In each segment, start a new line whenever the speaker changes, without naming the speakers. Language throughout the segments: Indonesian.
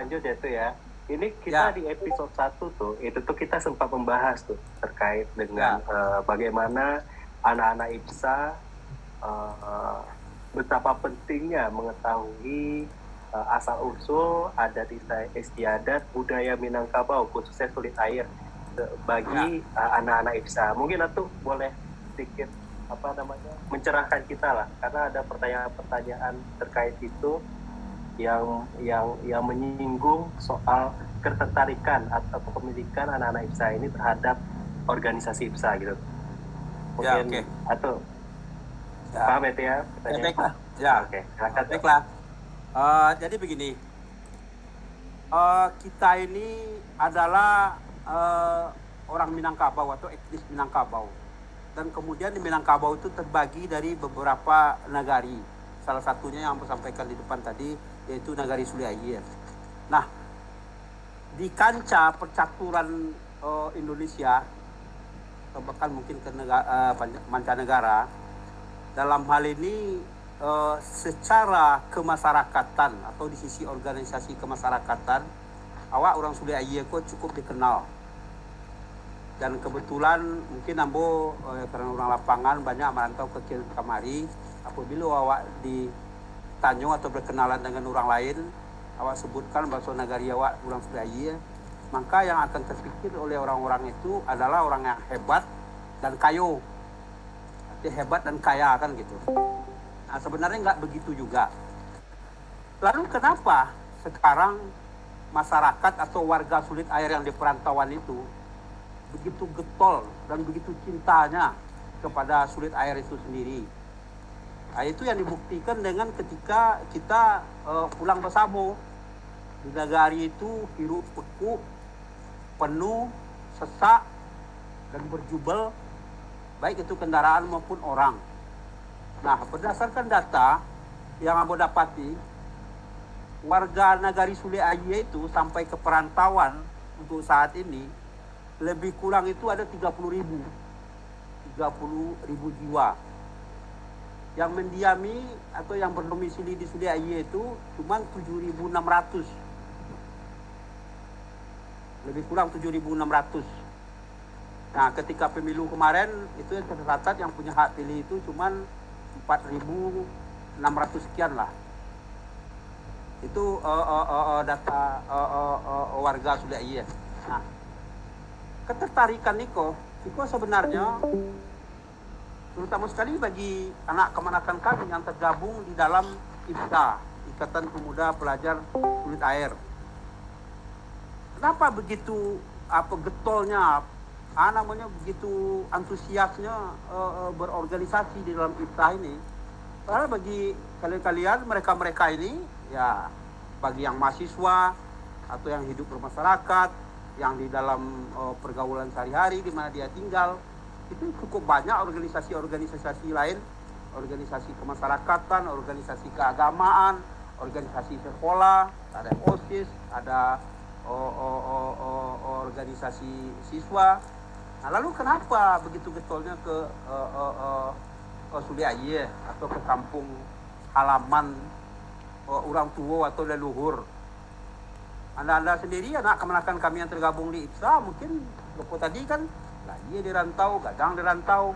lanjut ya tuh ya. Ini
Ya.
kita di episode 1 tuh, itu tuh kita sempat membahas tuh terkait dengan bagaimana anak-anak IPSA betapa pentingnya mengetahui asal-usul adat istiadat budaya Minangkabau, khususnya Sulit Air bagi anak-anak IPSA. Mungkin Atu boleh sedikit mencerahkan kita lah, karena ada pertanyaan-pertanyaan terkait itu yang menyinggung soal ketertarikan atau kepemilikan anak-anak IPSA ini terhadap organisasi IPSA gitu. Mungkin atau paham itu ya?
Baiklah.
Oke, silakan.
Baiklah. Jadi begini, kita ini adalah orang Minangkabau atau etnis Minangkabau, dan kemudian di Minangkabau itu terbagi dari beberapa nagari. Salah satunya yang saya sampaikan di depan tadi, yaitu Nagari Sulit Air. Nah, di kancah percaturan Indonesia, atau bahkan mungkin ke mancanegara, dalam hal ini secara kemasyarakatan atau di sisi organisasi kemasyarakatan, awak orang Sulit Air kok cukup dikenal. Dan kebetulan mungkin ambo karena orang lapangan banyak merantau ke kemari, apabila awak ditanya atau berkenalan dengan orang lain, awak sebutkan bahasa nagari awak orang Sulit Air, maka yang akan terpikir oleh orang-orang itu adalah orang yang hebat dan kayo. Arti hebat dan kaya kan gitu. Nah, sebenarnya nggak begitu juga. Lalu kenapa sekarang masyarakat atau warga Sulit Air yang di perantauan itu begitu getol dan begitu cintanya kepada Sulit Air itu sendiri? Nah, itu yang dibuktikan dengan ketika kita pulang bersama di nagari itu, hiruk pikuk, penuh, sesak, dan berjubel, baik itu kendaraan maupun orang. Nah, berdasarkan data yang aku dapati, warga Nagari Sulit Air itu sampai ke perantauan untuk saat ini lebih kurang itu ada 30.000 jiwa. Yang mendiami atau yang berdomisili di Sulit Air itu cuma 7.600. Lebih kurang 7.600. Nah, ketika pemilu kemarin itu yang tercatat yang punya hak pilih itu cuma 4.600 sekian lah. Itu data warga Sulit Air. Nah, ketertarikan Niko sebenarnya terutama sekali bagi anak kemanakan kami yang tergabung di dalam IPSA, Ikatan Pemuda Pelajar Sulit Air. Kenapa begitu getolnya, begitu antusiasnya berorganisasi di dalam IPSA ini? Karena bagi kalian mereka ini, ya bagi yang mahasiswa atau yang hidup bermasyarakat, yang di dalam pergaulan sehari-hari di mana dia tinggal, itu cukup banyak organisasi-organisasi lain, organisasi kemasyarakatan, organisasi keagamaan, organisasi sekolah, ada OSIS, ada organisasi siswa. Nah, lalu kenapa begitu getolnya ke Sulit Air atau ke kampung halaman orang tua atau leluhur? Anda sendiri, anak kemenakan kami yang tergabung di IPSA, mungkin Loko tadi kan dia di rantau, Gadang di rantau,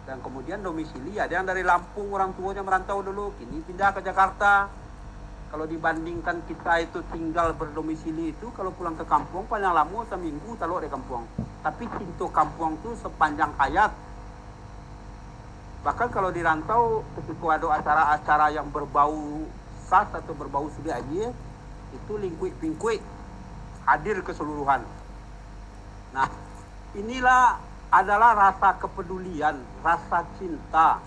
dan kemudian domisili ada yang dari Lampung, orang tuanya merantau dulu, kini pindah ke Jakarta. Kalau dibandingkan kita itu tinggal berdomisili itu, kalau pulang ke kampung paling lama seminggu taruh di kampung. Tapi cinta kampung itu sepanjang hayat. Bahkan kalau di rantau, ketika ada acara-acara yang berbau sas atau berbau Sulit Air, itu lingkuik-pingkuik hadir keseluruhan. Nah, inilah adalah rasa kepedulian, rasa cinta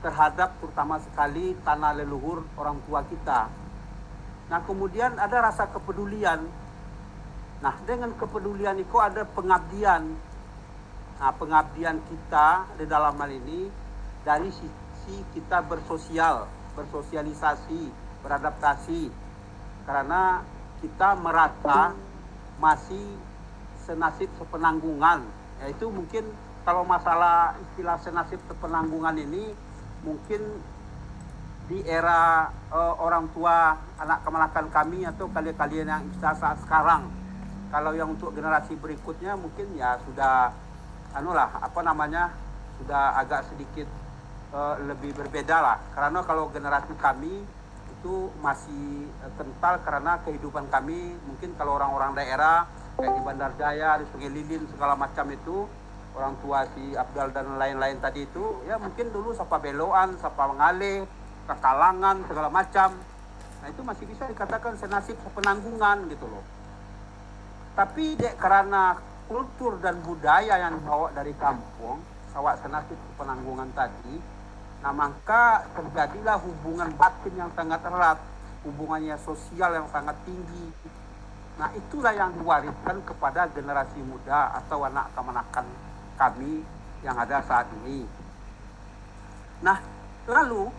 terhadap terutama sekali tanah leluhur orang tua kita. Nah, kemudian ada rasa kepedulian. Nah, dengan kepedulian itu ada pengabdian. Nah, pengabdian kita di dalam hal ini dari sisi kita bersosialisasi, beradaptasi. Karena kita merasa masih senasib sepenanggungan. Yaitu mungkin kalau masalah istilah senasib sepenanggungan ini mungkin di era orang tua anak kemenakan kami atau kalian-kalian yang IPSA saat sekarang. Kalau yang untuk generasi berikutnya mungkin ya sudah sudah agak sedikit lebih berbeda lah. Karena kalau generasi kami itu masih kental karena kehidupan kami mungkin kalau orang-orang daerah kayak di Bandar Jaya, di Sungai Lilin segala macam itu, orang tua si Abdal dan lain-lain tadi itu ya mungkin dulu sapa beloan, sapa mengalih, kekalangan segala macam. Nah itu masih bisa dikatakan senasib penanggungan gitu loh. Tapi karena kultur dan budaya yang dibawa dari kampung, sawak senasib penanggungan tadi, nah maka terjadilah hubungan batin yang sangat erat, hubungannya sosial yang sangat tinggi. Nah itulah yang diwariskan kepada generasi muda atau anak kemenakan kami yang ada saat ini. Nah lalu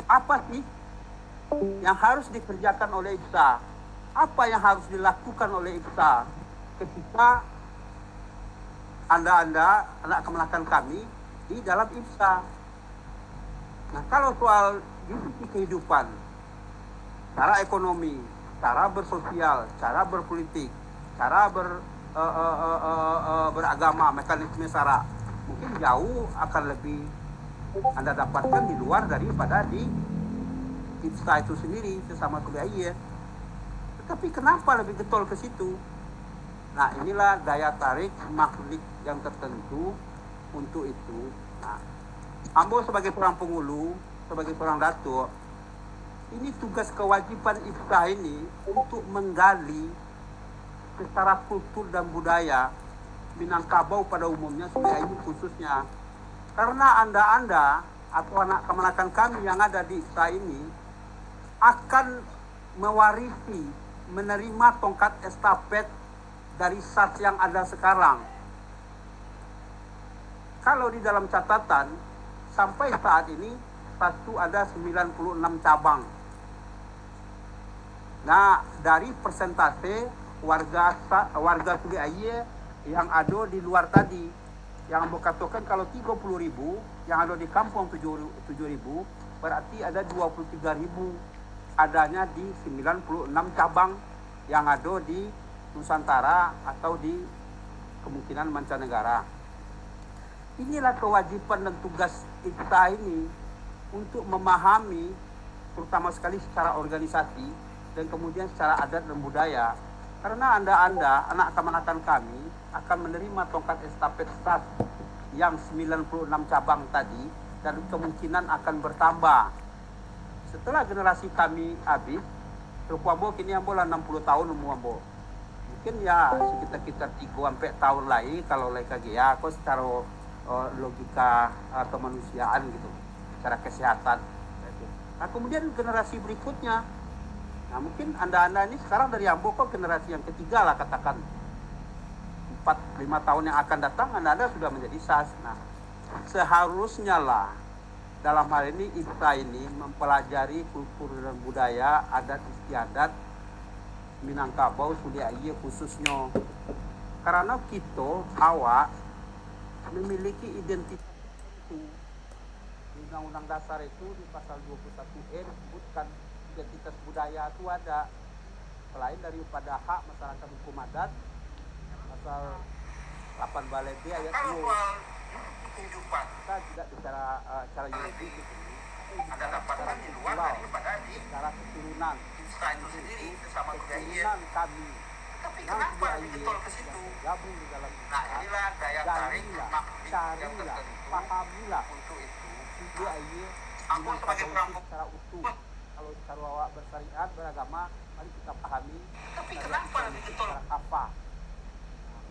apa sih yang harus dikerjakan oleh IPSA? Apa yang harus dilakukan oleh IPSA ketika Anda anak kemenakan kami di dalam IPSA? Nah kalau soal divisi kehidupan, cara ekonomi, cara bersosial, cara berpolitik, cara beragama, mekanisme sara, mungkin jauh akan lebih Anda dapatkan di luar daripada di IPSA itu sendiri sesama kuliah. Tetapi kenapa lebih getol ke situ? Nah inilah daya tarik maklik yang tertentu untuk itu. Nah, Ambo sebagai seorang pengulu, sebagai seorang datuk, ini tugas kewajiban IPSA ini untuk menggali secara kultur dan budaya Minangkabau pada umumnya, Suliayu khususnya. Karena Anda atau anak kemenakan kami yang ada di IPSA ini akan mewarisi, menerima tongkat estafet dari SAS yang ada sekarang. Kalau di dalam catatan sampai saat ini SAS itu ada 96 cabang. Nah, dari persentase warga Suliayu yang ada di luar tadi, yang berkatakan kalau 30.000 yang ada di kampung 7.000, berarti ada 23.000 adanya di 96 cabang yang ada di Nusantara atau di kemungkinan mancanegara. Inilah kewajiban dan tugas kita ini untuk memahami terutama sekali secara organisasi dan kemudian secara adat dan budaya. Karena Anda anak kemenakan kami akan menerima tongkat estafet SAS yang 96 cabang tadi dan kemungkinan akan bertambah. Setelah generasi kami habis, terus Ambo kini Ambo lah 60 tahun umur Ambo. Mungkin ya sekitar 3-4 tahun lagi kalau lagi ya aku secara logika kemanusiaan gitu, secara kesehatan. Nah kemudian generasi berikutnya, nah mungkin anda ini sekarang dari Ambo kok generasi yang ketiga lah katakan, 4-5 tahun yang akan datang anda sudah menjadi SAS. Nah seharusnya lah dalam hal ini IPSA ini mempelajari kultur dan budaya adat istiadat Minangkabau Suliayu khususnya. Karena kita awak memiliki identitas itu. Di Undang-Undang Dasar itu di pasal 21E disebutkan identitas budaya itu ada. Selain daripada hak masyarakat hukum adat, pasal 8 Balai B ayat 2. Kehidupan kita tidak bicara cara yuridis gitu. Ada dapatkan di luar daripada di secara keturunan IPSA itu sendiri sesama keturunan kami. Tapi kenapa lebih getol ke situ? Gabung di dalam IPSA. Nah inilah daya tarik maklik yang tertentu. Pahamilah untuk itu. Suliayu aku sebagai orang secara utuh. Kalau cara awak bersyariat beragama, mari kita pahami. Tapi kenapa lebih getol? Apa?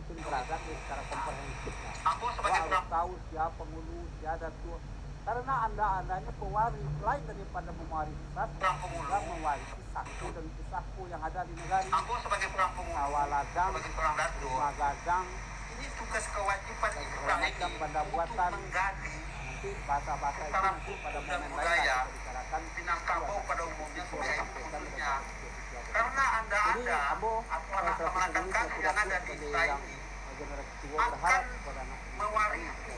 Mungkin beragam secara komprehensif. Aku sebagai harus tahu siapa penghulu, siapa datuk. Karena anda-andanya pewaris lain daripada mewarisi SAS, juga mewarisi saku dan kisahku yang ada di negara. Aku sebagai perang penghulu, Awaladang, sebagai perang datuk, Magadang. Ini tugas kewajiban Ibrahim pada buatan menggali nanti bahasa-bahasa itu nanti pada momen lain kita bicarakan. Minangkabau pada umumnya Suliayu khususnya. Karena anda atau anak kemenakan kami yang ada di IPSA ini akan mewarisi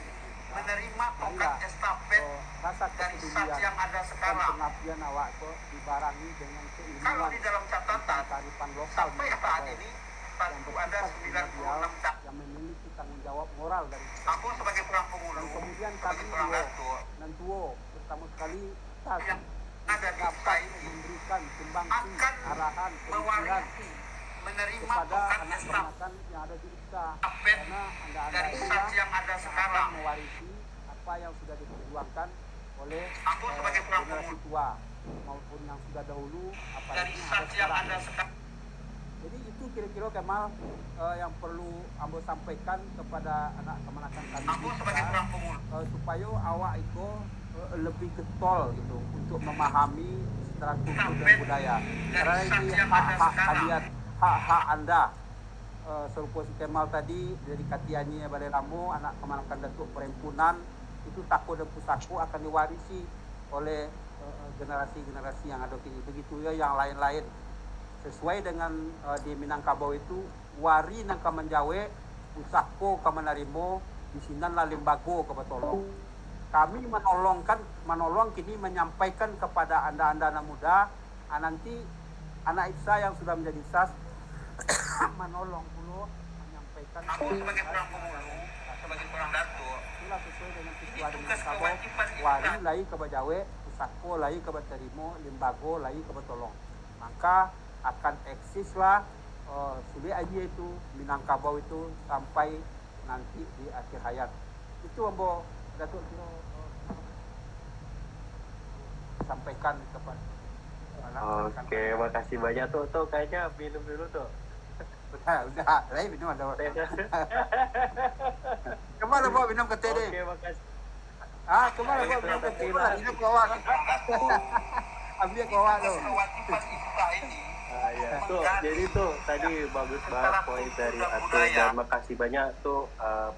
menerima tongkat
marilah
estafet
rasa
dari sats
kepedulian
yang ada
dan
sekarang.
pengabdian awak itu dibarengi dengan
Kalau
keilmuan
di dalam
tentang
catatan,
kearifan lokal
sampai saat
Minangkabau
ini
yang
Satu
bersifat
ada 96
yang memiliki tanggung jawab moral dari kita.
Aku sebagai perang
Dan
pengulu,
kemudian
sebagai
kami
perang
duo
datuk,
dan duo pertama sekali tas
yang ada di
dapat
ini
memberikan sumbangsi
akan
arahan pemikiran
mewarisi, menerima
kepada
tongkat
anak
estafet
kemakan yang ada di IPSA,
Estafet
karena anda-anda
dari
itulah
sats yang ada
yang akan
sekarang.
mewarisi apa yang sudah diperjuangkan oleh
Aku sebagai perang
generasi
pengulu
tua maupun yang sudah dahulu
dari
apalagi yang ada
sats yang
sekarang.
ada sekarang.
Jadi itu kira-kira Kemal yang perlu Ambo sampaikan kepada anak kemanakan kami
Aku
di
sebagai
IPSA,
perang pengulu
supaya awak itu lebih getol gitu untuk memahami secara kultur dan budaya. Karena ini hak-hak kalian, hak-hak anda. Serupa si Kemal tadi dari Katiani Balai Ramu, anak kemanakan Datuk Perempunan, itu tako dan pusako akan diwarisi oleh generasi-generasi yang ada kini. Begitu ya yang lain-lain. Sesuai dengan di Minangkabau itu wari nang kamanjawe pusako kamanarimo di sinan la lembago kebatolong. Kami menolong kini menyampaikan kepada anda-anda anak muda, nanti anak IPSA yang sudah menjadi SAS menolong pula menyampaikan
Aku sebagai perang pengulu, sebagai perang datuk,
itulah sesuai dengan peristiwa di
tugas
Minangkabau.
kewajiban
Wari
kita.
lai kebajawe, pusako lai kebaterimo, lembago lai kebatolong. Maka akan eksislah sulit aja itu Minangkabau itu sampai nanti di akhir hayat. Itu Ambo Datuk sampaikan kepada anak-anak.
Oke, makasih banyak tuh kayaknya minum dulu tuh.
Udah, lain minum ada. Kemana bawa minum ke TD?
Oke, makasih.
Kemana bawa minum ke TD? Minum kawan. Ambil kawan lo.
Kewajiban kita ini
Ya. Tuh, jadi tuh tadi bagus banget poin dari Atu dan makasih banyak tuh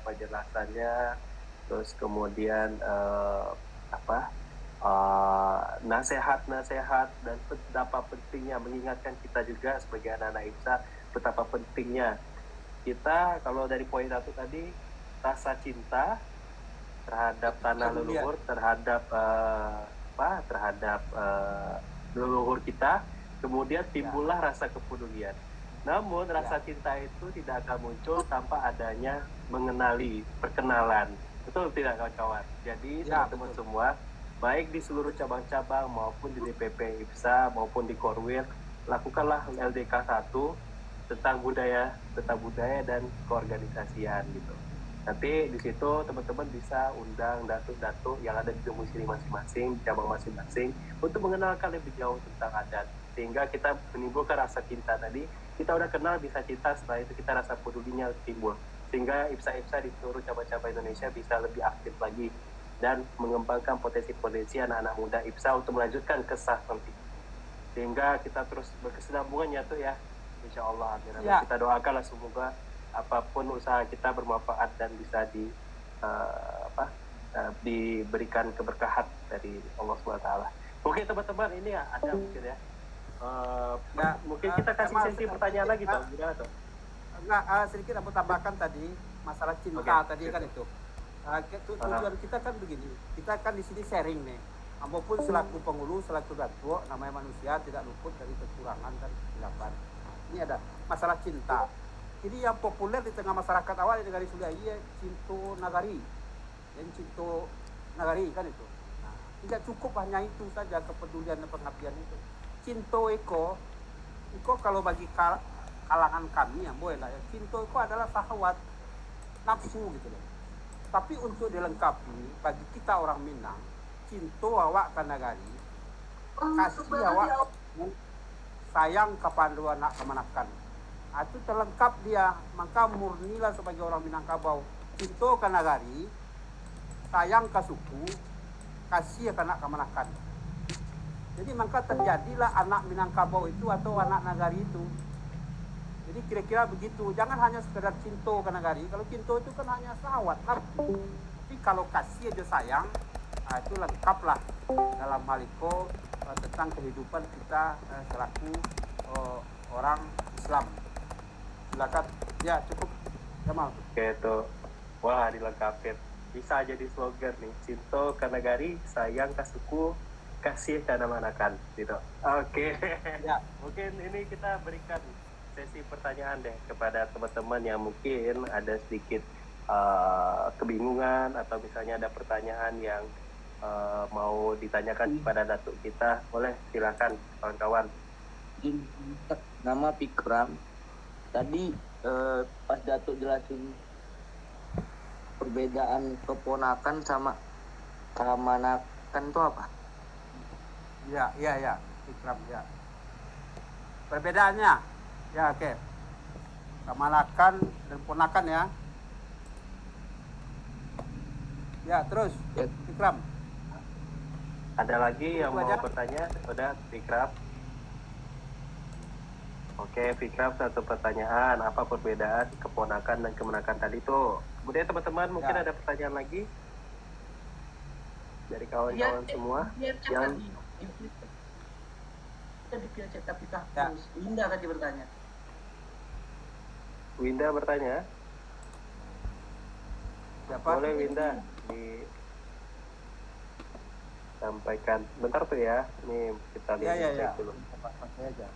penjelasannya. Terus kemudian nasihat-nasihat dan betapa pentingnya mengingatkan kita juga sebagai anak-anak IPSA betapa pentingnya kita kalau dari poin satu tadi rasa cinta terhadap tanah leluhur, terhadap leluhur kita, kemudian timbullah rasa kepedulian. Namun rasa cinta itu tidak akan muncul tanpa adanya perkenalan. Betul tidak kawan-kawan? Jadi teman-teman semua, baik di seluruh cabang-cabang maupun di DPP IPSA maupun di Korwil, lakukanlah LDK 1 tentang budaya dan keorganisasian gitu. Nanti di situ teman-teman bisa undang datuk-datuk yang ada di domisili masing-masing, cabang masing-masing untuk mengenalkan lebih jauh tentang adat. Sehingga kita menimbulkan rasa cinta tadi, kita udah kenal bisa cinta, setelah itu kita rasa pedulinya timbul. Sehingga IPSA di seluruh cabang-cabang Indonesia bisa lebih aktif lagi dan mengembangkan potensi-potensi anak-anak muda IPSA untuk melanjutkan ke SAS nanti. Sehingga kita terus berkesinambungan tuh ya. Insya Allah, kita doakanlah semoga apapun usaha kita bermanfaat dan bisa diberikan keberkahan dari Allah SWT. Oke teman-teman, ini ya ada mungkin ya. Mungkin kita kasih sesi pertanyaan lagi tuh, gimana tuh?
Enggak, sedikit aku tambahkan tadi masalah cinta tadi kan itu. Tujuan kita kan begini, kita kan di sini sharing nih. Apapun selaku pengulu, selaku datuk, namanya manusia tidak luput dari kekurangan dan kesilapan. Ini ada masalah cinta. Jadi yang populer di tengah masyarakat awal di negara Sunda ini cinto nagari, dan cinto nagari kan itu. Nah, tidak cukup hanya itu saja kepedulian dan pengabdian itu. Cinto iko kalau bagi kalangan kami yang boleh lah ya, cinto iko adalah sahwat nafsu gitu loh. Tapi untuk dilengkapi bagi kita orang Minang, cinto awak kan nagari, kasih awak sayang kepada anak kemanakan. Itu terlengkap dia, maka murnilah sebagai orang Minangkabau. Cinto ke nagari, sayang ke suku, kasih ke anak kemanakan. Jadi maka terjadilah anak Minangkabau itu atau anak nagari itu. Jadi kira-kira begitu. Jangan hanya sekedar cinto ke nagari. Kalau cinto itu kan hanya sahwat, nafsu. Tapi kalau kasih aja sayang, itu lengkaplah dalam hal itu tentang kehidupan kita selaku orang Islam. Silakan. Ya, cukup. Jamal.
Oke tuh. Wah, dilengkapin. bisa jadi slogan nih. Cinto ka nagari, sayang ka suku, kasih ka namanakan gitu. Oke.
Ya.
Mungkin ini kita berikan sesi pertanyaan deh kepada teman-teman yang mungkin ada sedikit kebingungan atau misalnya ada pertanyaan yang mau ditanyakan kepada datuk kita. Boleh, silakan kawan-kawan.
Nama Pikram. Tadi pas Datuk jelasin perbedaan keponakan sama kamanakan itu apa?
Ya, Ikram ya. Perbedaannya, ya oke. Kamanakan dan ponakan ya. Ya terus,
Ya.
Ikram.
Ada lagi yang
Itu
mau
aja.
bertanya? Udah, Fikram. Oke, Fikram, satu pertanyaan. Apa perbedaan keponakan dan kemenakan tadi tuh? Kemudian teman-teman mungkin
Ya.
ada pertanyaan lagi dari kawan-kawan semua. Yang
Tadi dia cek tapi
Ya.
terus. Linda tadi bertanya.
Winda bertanya.
Siapa?
Boleh Winda disampaikan. Bentar tuh ya. Nih kita lihat
Ya.
cek dulu.
Pakai aja.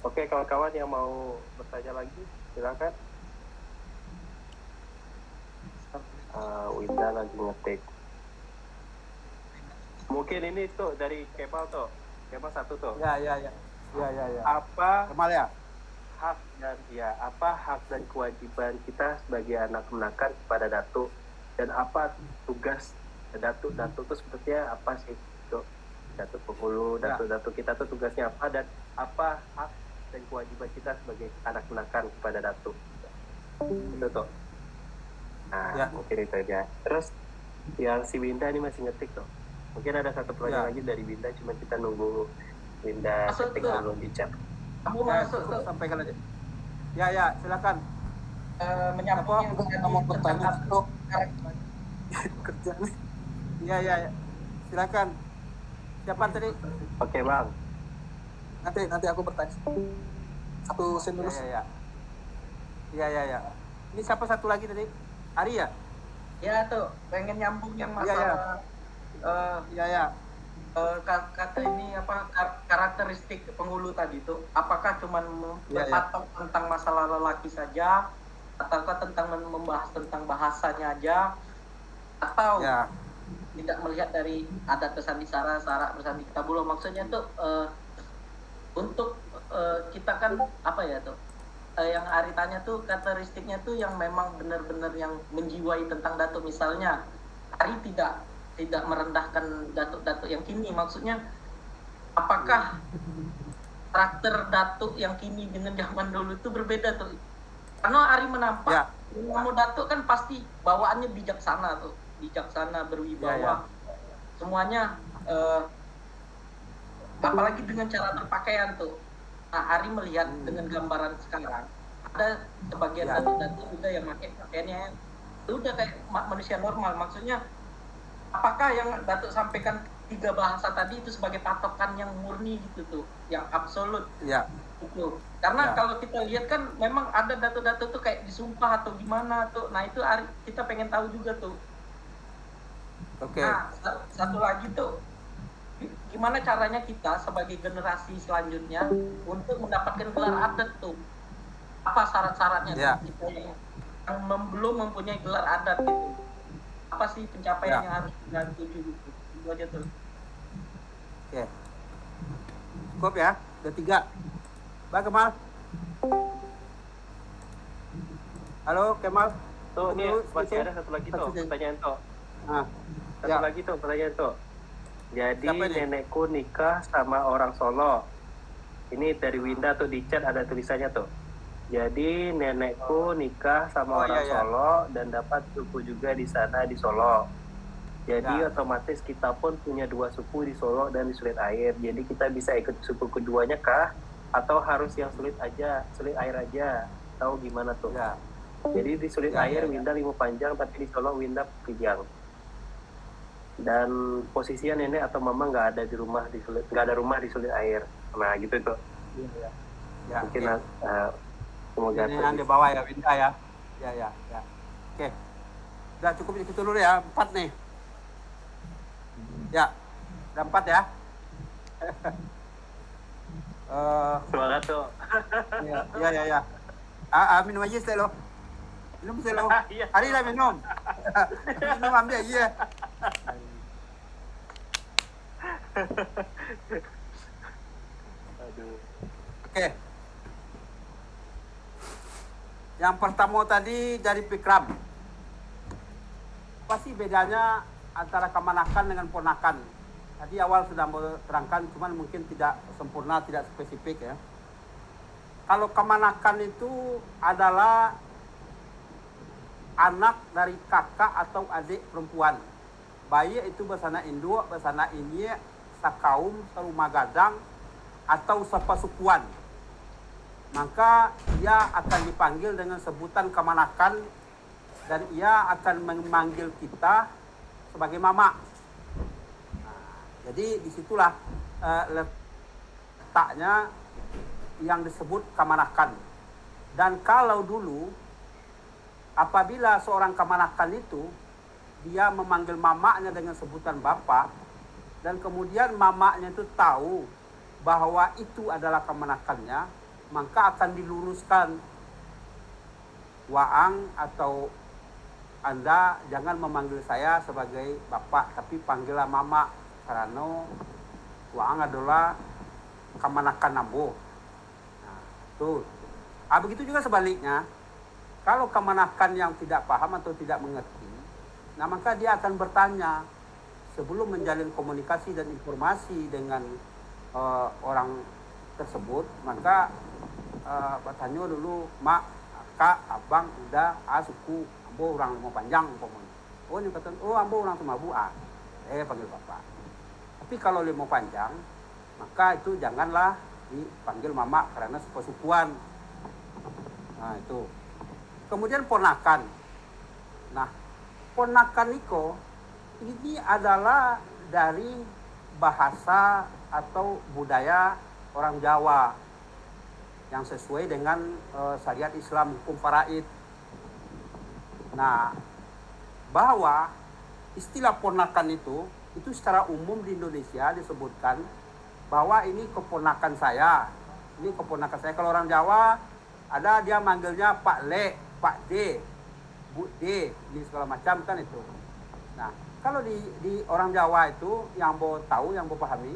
Oke, kawan-kawan yang mau bertanya lagi, silakan. Winda lagi ngetik. Mungkin ini tuh dari Kemal tuh. Kemal satu tuh.
Ya.
Apa
Kemal ya.
apa hak dan kewajiban kita sebagai anak menakan kepada datuk, dan apa tugas datuk itu sebetulnya apa sih tuh? Datuk penghulu,
Ya.
datuk kita tuh tugasnya apa, dan apa hak dan kewajiban kita sebagai anak menakan kepada datuk itu tuh. Nah,
Ya.
mungkin itu aja. Terus yang si Winda ini masih ngetik tuh. Mungkin ada satu pertanyaan
Ya.
lagi dari Winda, cuma kita nunggu Winda
Masuk
ketik
tuh.
dulu di chat.
Kamu
Ya,
masuk tuh.
sampaikan aja. Ya, silakan.
Menyambung yang
Apa?
tadi
Mau
tentang
bertanya,
aspek karakter.
Ya. Silakan. Siapa tadi?
Oke, Bang.
Nanti aku bertanya. Satu scene dulu.
Ya. Ini siapa satu lagi tadi? Ari ya?
Ya tuh, pengen nyambung yang masalah
Ya.
kata ini apa karakteristik penghulu tadi tuh. Apakah cuman
Ya.
berpatok tentang masalah lelaki saja, ataukah tentang membahas tentang bahasanya aja, atau
Ya.
tidak melihat dari adat bersandi sara bersandi kita bulu? Maksudnya tuh untuk kita kan apa ya tuh yang Ari tanya tuh karakteristiknya tuh yang memang benar-benar yang menjiwai tentang datuk. Misalnya Ari tidak merendahkan datuk-datuk yang kini, maksudnya apakah karakter datuk yang kini dengan zaman dulu itu berbeda tuh? Karena Ari menampak
Ya.
kamu datuk kan pasti bawaannya bijaksana tuh, berwibawa. Semuanya apalagi dengan cara berpakaian tuh. Nah, Ari melihat dengan gambaran sekarang ada sebagian
Ya.
datuk-datuk juga yang pakai pakaiannya itu udah kayak manusia normal. Maksudnya apakah yang datuk sampaikan 3 bahasa tadi itu sebagai patokan yang murni gitu tuh, yang absolut
Ya.
gitu? Karena
Ya.
kalau kita lihat kan memang ada datuk-datuk tuh kayak disumpah atau gimana tuh. Nah itu kita pengen tahu juga tuh.
Oke.
Nah satu lagi tuh, gimana caranya kita sebagai generasi selanjutnya untuk mendapatkan gelar adat tuh? Apa syarat-syaratnya
Ya.
tuh kita yang belum mempunyai gelar adat gitu? Apa sih pencapaian
Ya.
yang harus kita tuju gitu? Itu aja tuh.
Oke. Cukup ya. Udah 3. Bang Kemal. Halo Kemal.
Tuh, nih
Tunggu,
masih
itu.
ada satu lagi tuh
Satu lagi.
pertanyaan tuh.
Nah,
Satu
Ya.
lagi tuh pertanyaan tuh. Jadi
Siapa ini?
nenekku nikah sama orang Solo. Ini dari Winda tuh di chat ada tulisannya tuh. Jadi nenekku nikah sama
Oh,
orang
iya, iya.
Solo dan dapat suku juga di sana di Solo. Jadi
Ya.
otomatis kita pun punya 2 suku di Solo dan di Sulit Air. Jadi kita bisa ikut suku keduanya kah? Atau harus yang Sulit Air aja? Tahu gimana tuh?
ya.
Jadi di Sulit
Ya,
Air
ya, ya.
Winda Limu Panjang, tapi di Solo Winda Pijang. Dan posisinya nenek atau mama nggak ada rumah di Sulit Air. Nah gitu tuh.
Ya.
Mungkin
Oke.
semoga
Ini yang di bawah ya, Winda ya. Ya. Oke. Udah cukup itu dulu ya, 4 nih. Ya, udah 4 ya.
Semangat tuh.
Ya. Minum aja Stelo. Minum Stelo.
Iya.
Hari lah minum. Minum ambil aja.
Aduh.
Oke. Yang pertama tadi dari Pikram. Apa sih bedanya antara kemanakan dengan ponakan? Tadi awal sudah terangkan, cuman mungkin tidak sempurna, tidak spesifik ya. Kalau kemanakan itu adalah anak dari kakak atau adik perempuan. Baik itu bersana induk, bersana inyek, sakaum, serumah gadang, atau sepasukuan. Maka ia akan dipanggil dengan sebutan kemanakan dan ia akan memanggil kita sebagai mama. Nah, jadi disitulah letaknya yang disebut kemanakan. Dan kalau dulu apabila seorang kemanakan itu dia memanggil mamaknya dengan sebutan bapak dan kemudian mamaknya itu tahu bahwa itu adalah kemanakannya, maka akan diluruskan, Waang atau Anda jangan memanggil saya sebagai bapak, tapi panggillah mama, karena Waang adalah kemanakan Nambo. Nah, tuh. Begitu juga sebaliknya, kalau kemanakan yang tidak paham atau tidak mengerti, nah maka dia akan bertanya sebelum menjalin komunikasi dan informasi dengan orang tersebut, maka bertanya dulu, mak, kak, abang, udah, suku, ambo orang mau panjang, umpamanya. Oh ini kata, ambo orang Semabu, panggil bapak. Tapi kalau mau panjang, maka itu janganlah dipanggil mama karena sepesukuan. Nah itu. Kemudian ponakan. Nah, ponakan ini adalah dari bahasa atau budaya orang Jawa yang sesuai dengan syariat Islam hukum faraid. Nah, bahwa istilah ponakan itu secara umum di Indonesia disebutkan bahwa ini keponakan saya. Ini keponakan saya. Kalau orang Jawa ada dia manggilnya Pak Le, Pak D, Bu D, ini segala macam kan itu. Nah, kalau di orang Jawa itu yang mau tahu, yang mau pahami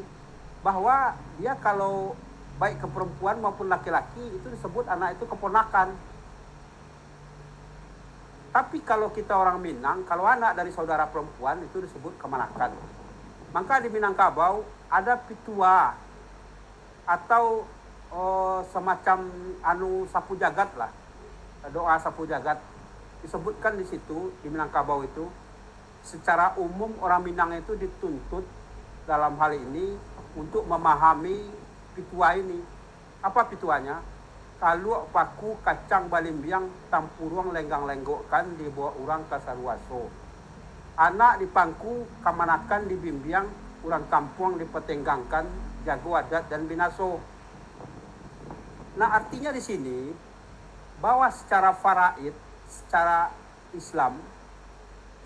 bahwa dia kalau baik ke perempuan maupun laki-laki itu disebut anak itu keponakan. Tapi kalau kita orang Minang, kalau anak dari saudara perempuan itu disebut kemanakan. Maka di Minangkabau ada pitua atau semacam sapu jagat lah, doa sapu jagat disebutkan di situ di Minangkabau itu. Secara umum orang Minang itu dituntut dalam hal ini untuk memahami pitua ini. Apa pituanya? Kalau paku kacang balimbiang tampuruang lenggang-lenggokkan di bawah orang kasaruaso. Anak di pangku kamanakan di bimbiang, orang kampung dipetenggangkan jago adat dan binaso. Nah artinya di sini bahwa secara faraid, secara Islam,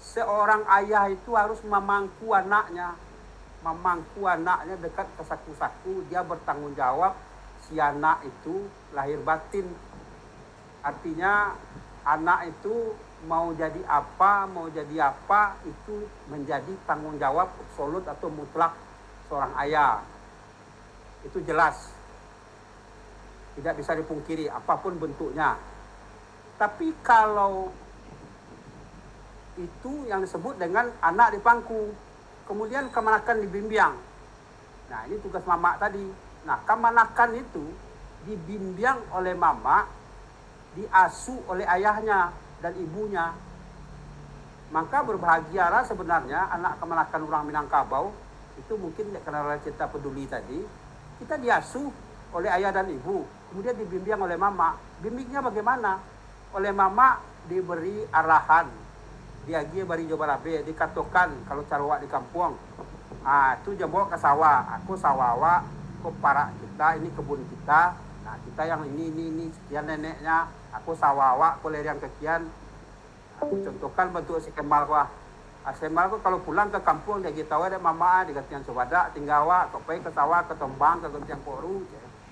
seorang ayah itu harus memangku anaknya dekat ke saku-saku, dia bertanggung jawab si anak itu lahir batin. Artinya anak itu mau jadi apa itu menjadi tanggung jawab absolut atau mutlak seorang ayah. Itu jelas, tidak bisa dipungkiri apapun bentuknya. Tapi kalau itu yang disebut dengan anak di pangku, kemudian kemanakan di bimbiang. Nah ini tugas mama tadi. Nah kemanakan itu dibimbiang oleh mama, diasuh oleh ayahnya dan ibunya. Maka berbahagialah sebenarnya anak kemanakan orang Minangkabau itu mungkin karena cerita peduli tadi, kita diasuh oleh ayah dan ibu, kemudian dibimbing oleh mama. Bimbingnya bagaimana? Oleh mama diberi arahan, diagi bari jobarabe, dikatakan kalau carwa di kampung, itu jebok ke sawah, aku sawawa, aku parak kita, ini kebun kita. Nah, kita yang ini sekian neneknya, aku sawawa, aku ler yang sekian. Aku contohkan bentuk si Kemal gua. Kemal gua kalau pulang ke kampung dia kita ada mama di gantian sobada tinggawa, kopai ke sawah, ke tombang, ke gantian koru,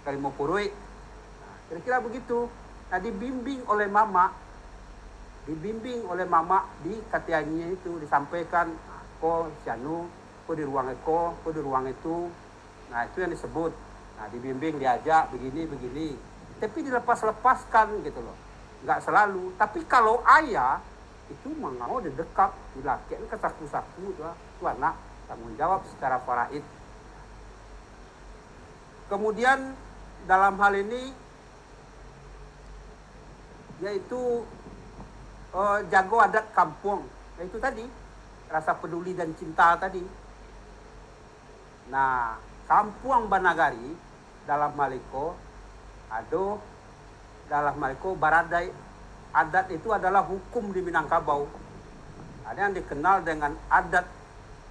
kalimau purui. Nah, kira-kira begitu. Nah, dibimbing oleh mama di katiannya itu disampaikan ko sianu, ko di ruang ko di ruang itu. Nah, itu yang disebut. Nah, dibimbing, diajak begini. Tapi dilepas-lepaskan gitu loh. Enggak selalu. Tapi kalau ayah itu mau didekap, dilakian ke saku-saku itu anak tanggung jawab secara faraid. Kemudian dalam hal ini yaitu jago adat kampung, yaitu tadi rasa peduli dan cinta tadi. Nah, kampung Banagari dalam Maliko baradai adat itu adalah hukum di Minangkabau. Ada yang dikenal dengan adat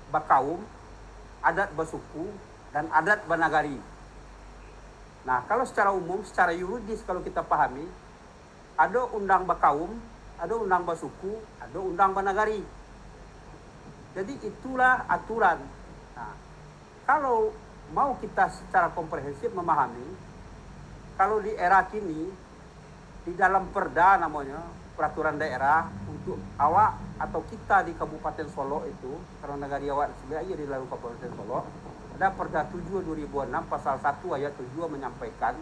Bakaum, adat Basuku, dan adat Banagari. Nah, kalau secara umum, secara yuridis kalau kita pahami, ada undang Bakaum, ada undang Basuku, ada undang Banagari. Jadi itulah aturan. Nah, kalau mau kita secara komprehensif memahami, kalau di era kini, di dalam perda namanya, peraturan daerah untuk awak atau kita di Kabupaten Solo itu, karena negari awak sebenarnya di dalam Kabupaten Solo, ada Perda 7 2006 pasal 1 ayat 7 menyampaikan,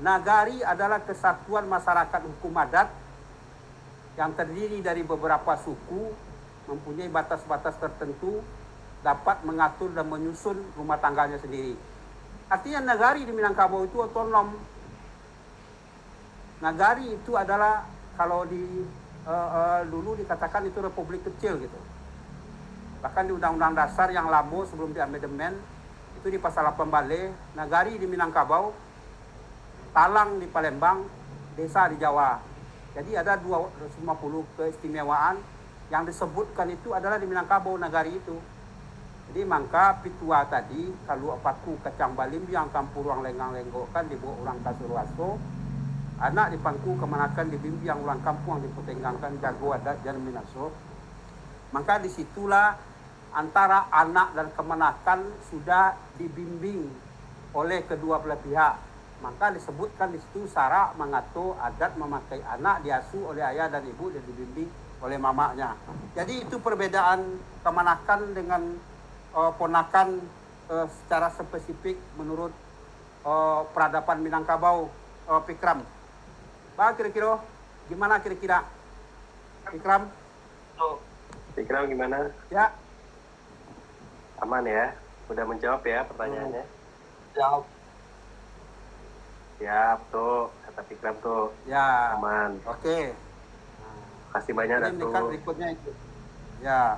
nagari adalah kesatuan masyarakat hukum adat yang terdiri dari beberapa suku, mempunyai batas-batas tertentu, dapat mengatur dan menyusun rumah tangganya sendiri. Artinya nagari di Minangkabau itu otonom. Nagari itu adalah kalau dulu dikatakan itu republik kecil gitu. Bahkan di Undang-Undang Dasar yang lama sebelum diamandemen itu di pasal 8 bale, nagari di Minangkabau, talang di Palembang, desa di Jawa. Jadi ada 250 keistimewaan yang disebutkan itu adalah di Minangkabau nagari itu. Jadi mangka pitua tadi kalau apaku kacang balim yang kampur ruang lenggang-lenggokan dibawa orang Kasurwaso, anak di pangku kemanakan dibimbing ulang kampung yang diputenggangkan jago adat dan minaso. Maka disitulah antara anak dan kemenakan sudah dibimbing oleh kedua belah pihak. Maka disebutkan di situ syarat mengatur adat memakai anak diasuh oleh ayah dan ibu dan dibimbing oleh mamanya. Jadi itu perbedaan kemenakan dengan ponakan secara spesifik menurut peradaban Minangkabau. Pikram. Bah kira-kira gimana kira-kira? Pikram?
Pikram gimana?
Ya.
Aman ya? Udah menjawab ya pertanyaannya?
Jawab.
Siap tuh, kata Pikram tuh.
Ya.
Aman.
Oke.
Kasih banyak
Ini
Datu.
kan berikutnya itu. Ya.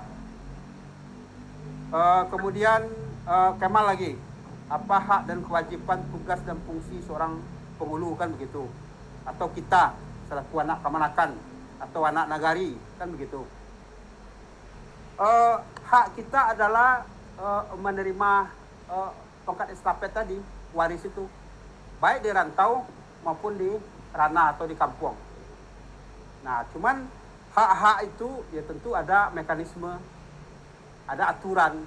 Kemudian Kemal lagi. Apa hak dan kewajiban, tugas dan fungsi seorang penghulu kan begitu? Atau kita selaku anak kemanakan atau anak nagari kan begitu? Hak kita adalah menerima tongkat estafet tadi, waris itu, baik di rantau maupun di ranah atau di kampung. Nah, cuman hak-hak itu ya tentu ada mekanisme, ada aturan.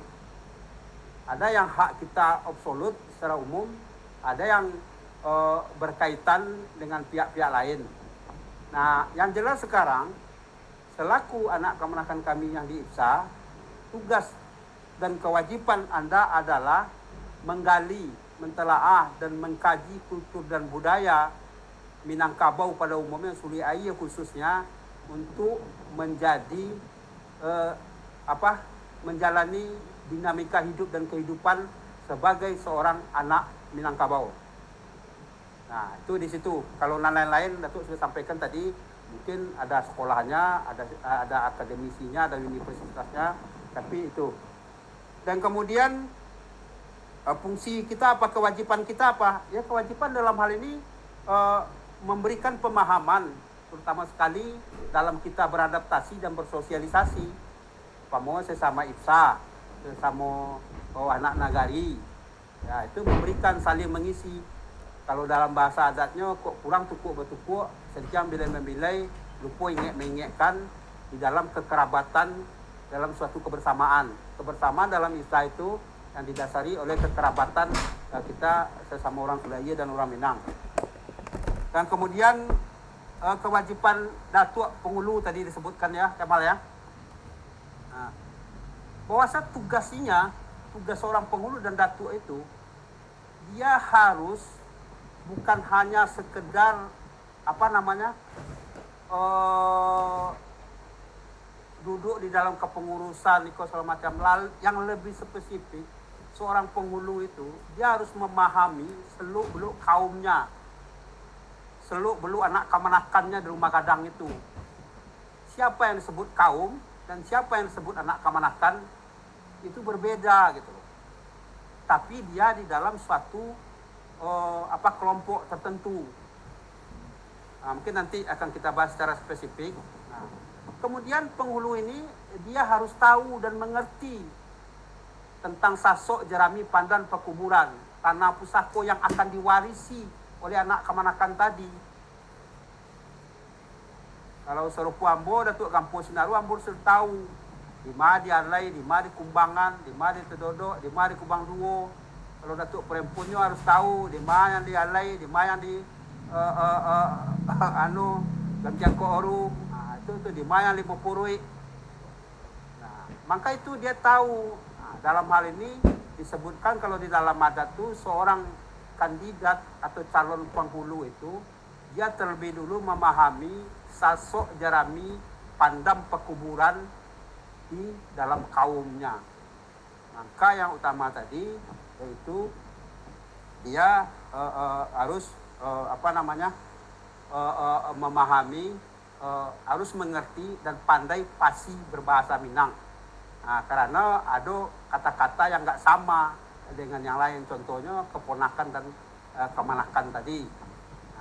Ada yang hak kita absolut secara umum, ada yang berkaitan dengan pihak-pihak lain. Nah, yang jelas sekarang, selaku anak kemenakan kami yang di IPSA, tugas dan kewajiban Anda adalah menggali, mentelaah, dan mengkaji kultur dan budaya Minangkabau pada umumnya, Suli Air khususnya, untuk menjadi menjalani dinamika hidup dan kehidupan sebagai seorang anak Minangkabau. Nah, itu di situ. Kalau lain-lain Datuk sudah sampaikan tadi, mungkin ada sekolahnya, ada akademisinya, ada universitasnya, tapi itu. Dan kemudian fungsi kita apa, kewajiban kita apa? Ya, kewajiban dalam hal ini memberikan pemahaman, terutama sekali dalam kita beradaptasi dan bersosialisasi. Pamo sesama IPSA, sesama anak nagari. Ya, itu memberikan saling mengisi. Kalau dalam bahasa adatnya kok kurang tukuk bertukuk, sejam bilai-membilai, lupa mengingatkan di dalam kekerabatan dalam suatu kebersamaan. Kebersamaan dalam istilah itu yang didasari oleh kekerabatan kita sesama orang Sulaye dan orang Minang. Dan kemudian kewajiban Datuk Penghulu tadi disebutkan ya, Kemal ya. Nah, bahwasanya tugas seorang penghulu dan datuk itu, dia harus bukan hanya sekedar duduk di dalam kepengurusan segala macam. Yang lebih spesifik, seorang penghulu itu dia harus memahami seluk-beluk kaumnya, seluk-beluk anak kamanakannya di rumah gadang itu. Siapa yang disebut kaum dan siapa yang disebut anak kamanakan itu berbeda gitu loh. Tapi dia di dalam suatu kelompok tertentu. Nah, mungkin nanti akan kita bahas secara spesifik. Nah, kemudian penghulu ini dia harus tahu dan mengerti tentang sasok jerami pandan pekuburan, tanah pusako yang akan diwarisi oleh anak kamanakan tadi. Kalau serupu ambo Datuk Kampung Sinaru, ambo sudah tahu di mana dialai, di mana di Kumbangan, di mana di Tedodok, di mana di Kubang Duo. Kalau Datuk Perempuannya harus tahu di mana yang dialai, di mana yang di Gantian Kooru, nah, itu di mana yang di Popurui. Nah, maka itu dia tahu. Nah, dalam hal ini disebutkan kalau di dalam adat itu seorang kandidat atau calon penghulu itu dia terlebih dulu memahami sasok jerami pandam pekuburan di dalam kaumnya. Maka yang utama tadi yaitu dia harus memahami, harus mengerti dan pandai pasi berbahasa Minang. Nah, karena ada kata-kata yang nggak sama dengan yang lain, contohnya keponakan dan kemanakan tadi.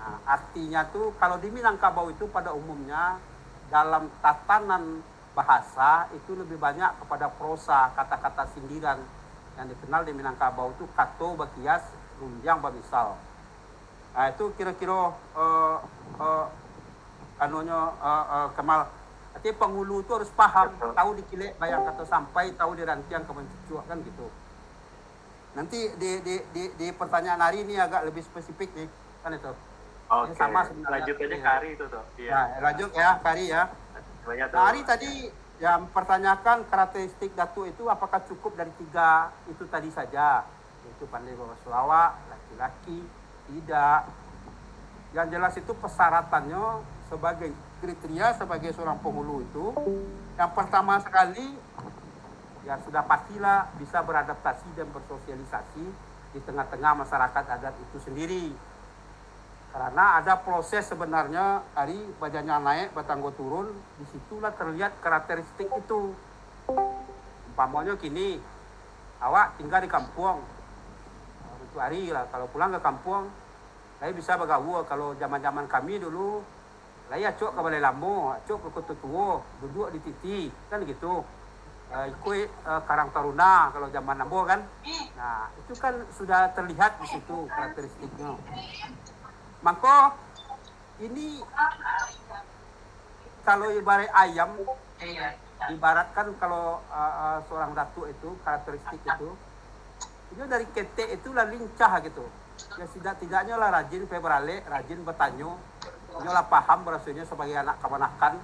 Nah, artinya tuh kalau di Minangkabau itu pada umumnya dalam tatanan bahasa itu lebih banyak kepada prosa, kata-kata sindiran yang dikenal di Minangkabau itu kato, bakias, runjang, bamisal. Nah, itu kira-kira Kemal. Arti penghulu itu harus paham, tahu dikilek bayang kata sampai, tahu di rantian kemencucuk kan gitu. Nanti di pertanyaan hari ini agak lebih spesifik nih, kan itu.
Oke,
Sama sebenarnya.
lanjut aja Kari itu tuh. Iya.
Nah, lanjut ya, Kari ya.
Banyak tuh.
Nah, Ari tadi yang mempertanyakan karakteristik Datuk itu apakah cukup dari 3 itu tadi saja, yaitu pandai berbahasa Sulawak, laki-laki, tidak. Yang jelas itu persyaratannya sebagai kriteria sebagai seorang penghulu itu, yang pertama sekali ya sudah pastilah bisa beradaptasi dan bersosialisasi di tengah-tengah masyarakat adat itu sendiri. Karena ada proses sebenarnya dari badannya naik, batanggo turun, disitulah terlihat karakteristik itu. Umpamanya gini, awak tinggal di kampung, itu hari lah, kalau pulang ke kampung, saya bisa bergaul. Kalau zaman-zaman kami dulu, saya cok ke Balai Lambo, cok ke Kota Tua, duduk di titi, kan gitu. Ikut Karang Taruna kalau zaman Lambo kan. Nah, itu kan sudah terlihat di situ karakteristiknya. Maka ini kalau ibarat ayam, ibaratkan kalau seorang datuk itu karakteristik itu dari ketek itulah lincah gitu. Ya tidak-tidaknya lah rajin pebrale, rajin bertanya, lah paham berasanya sebagai anak kemanakan.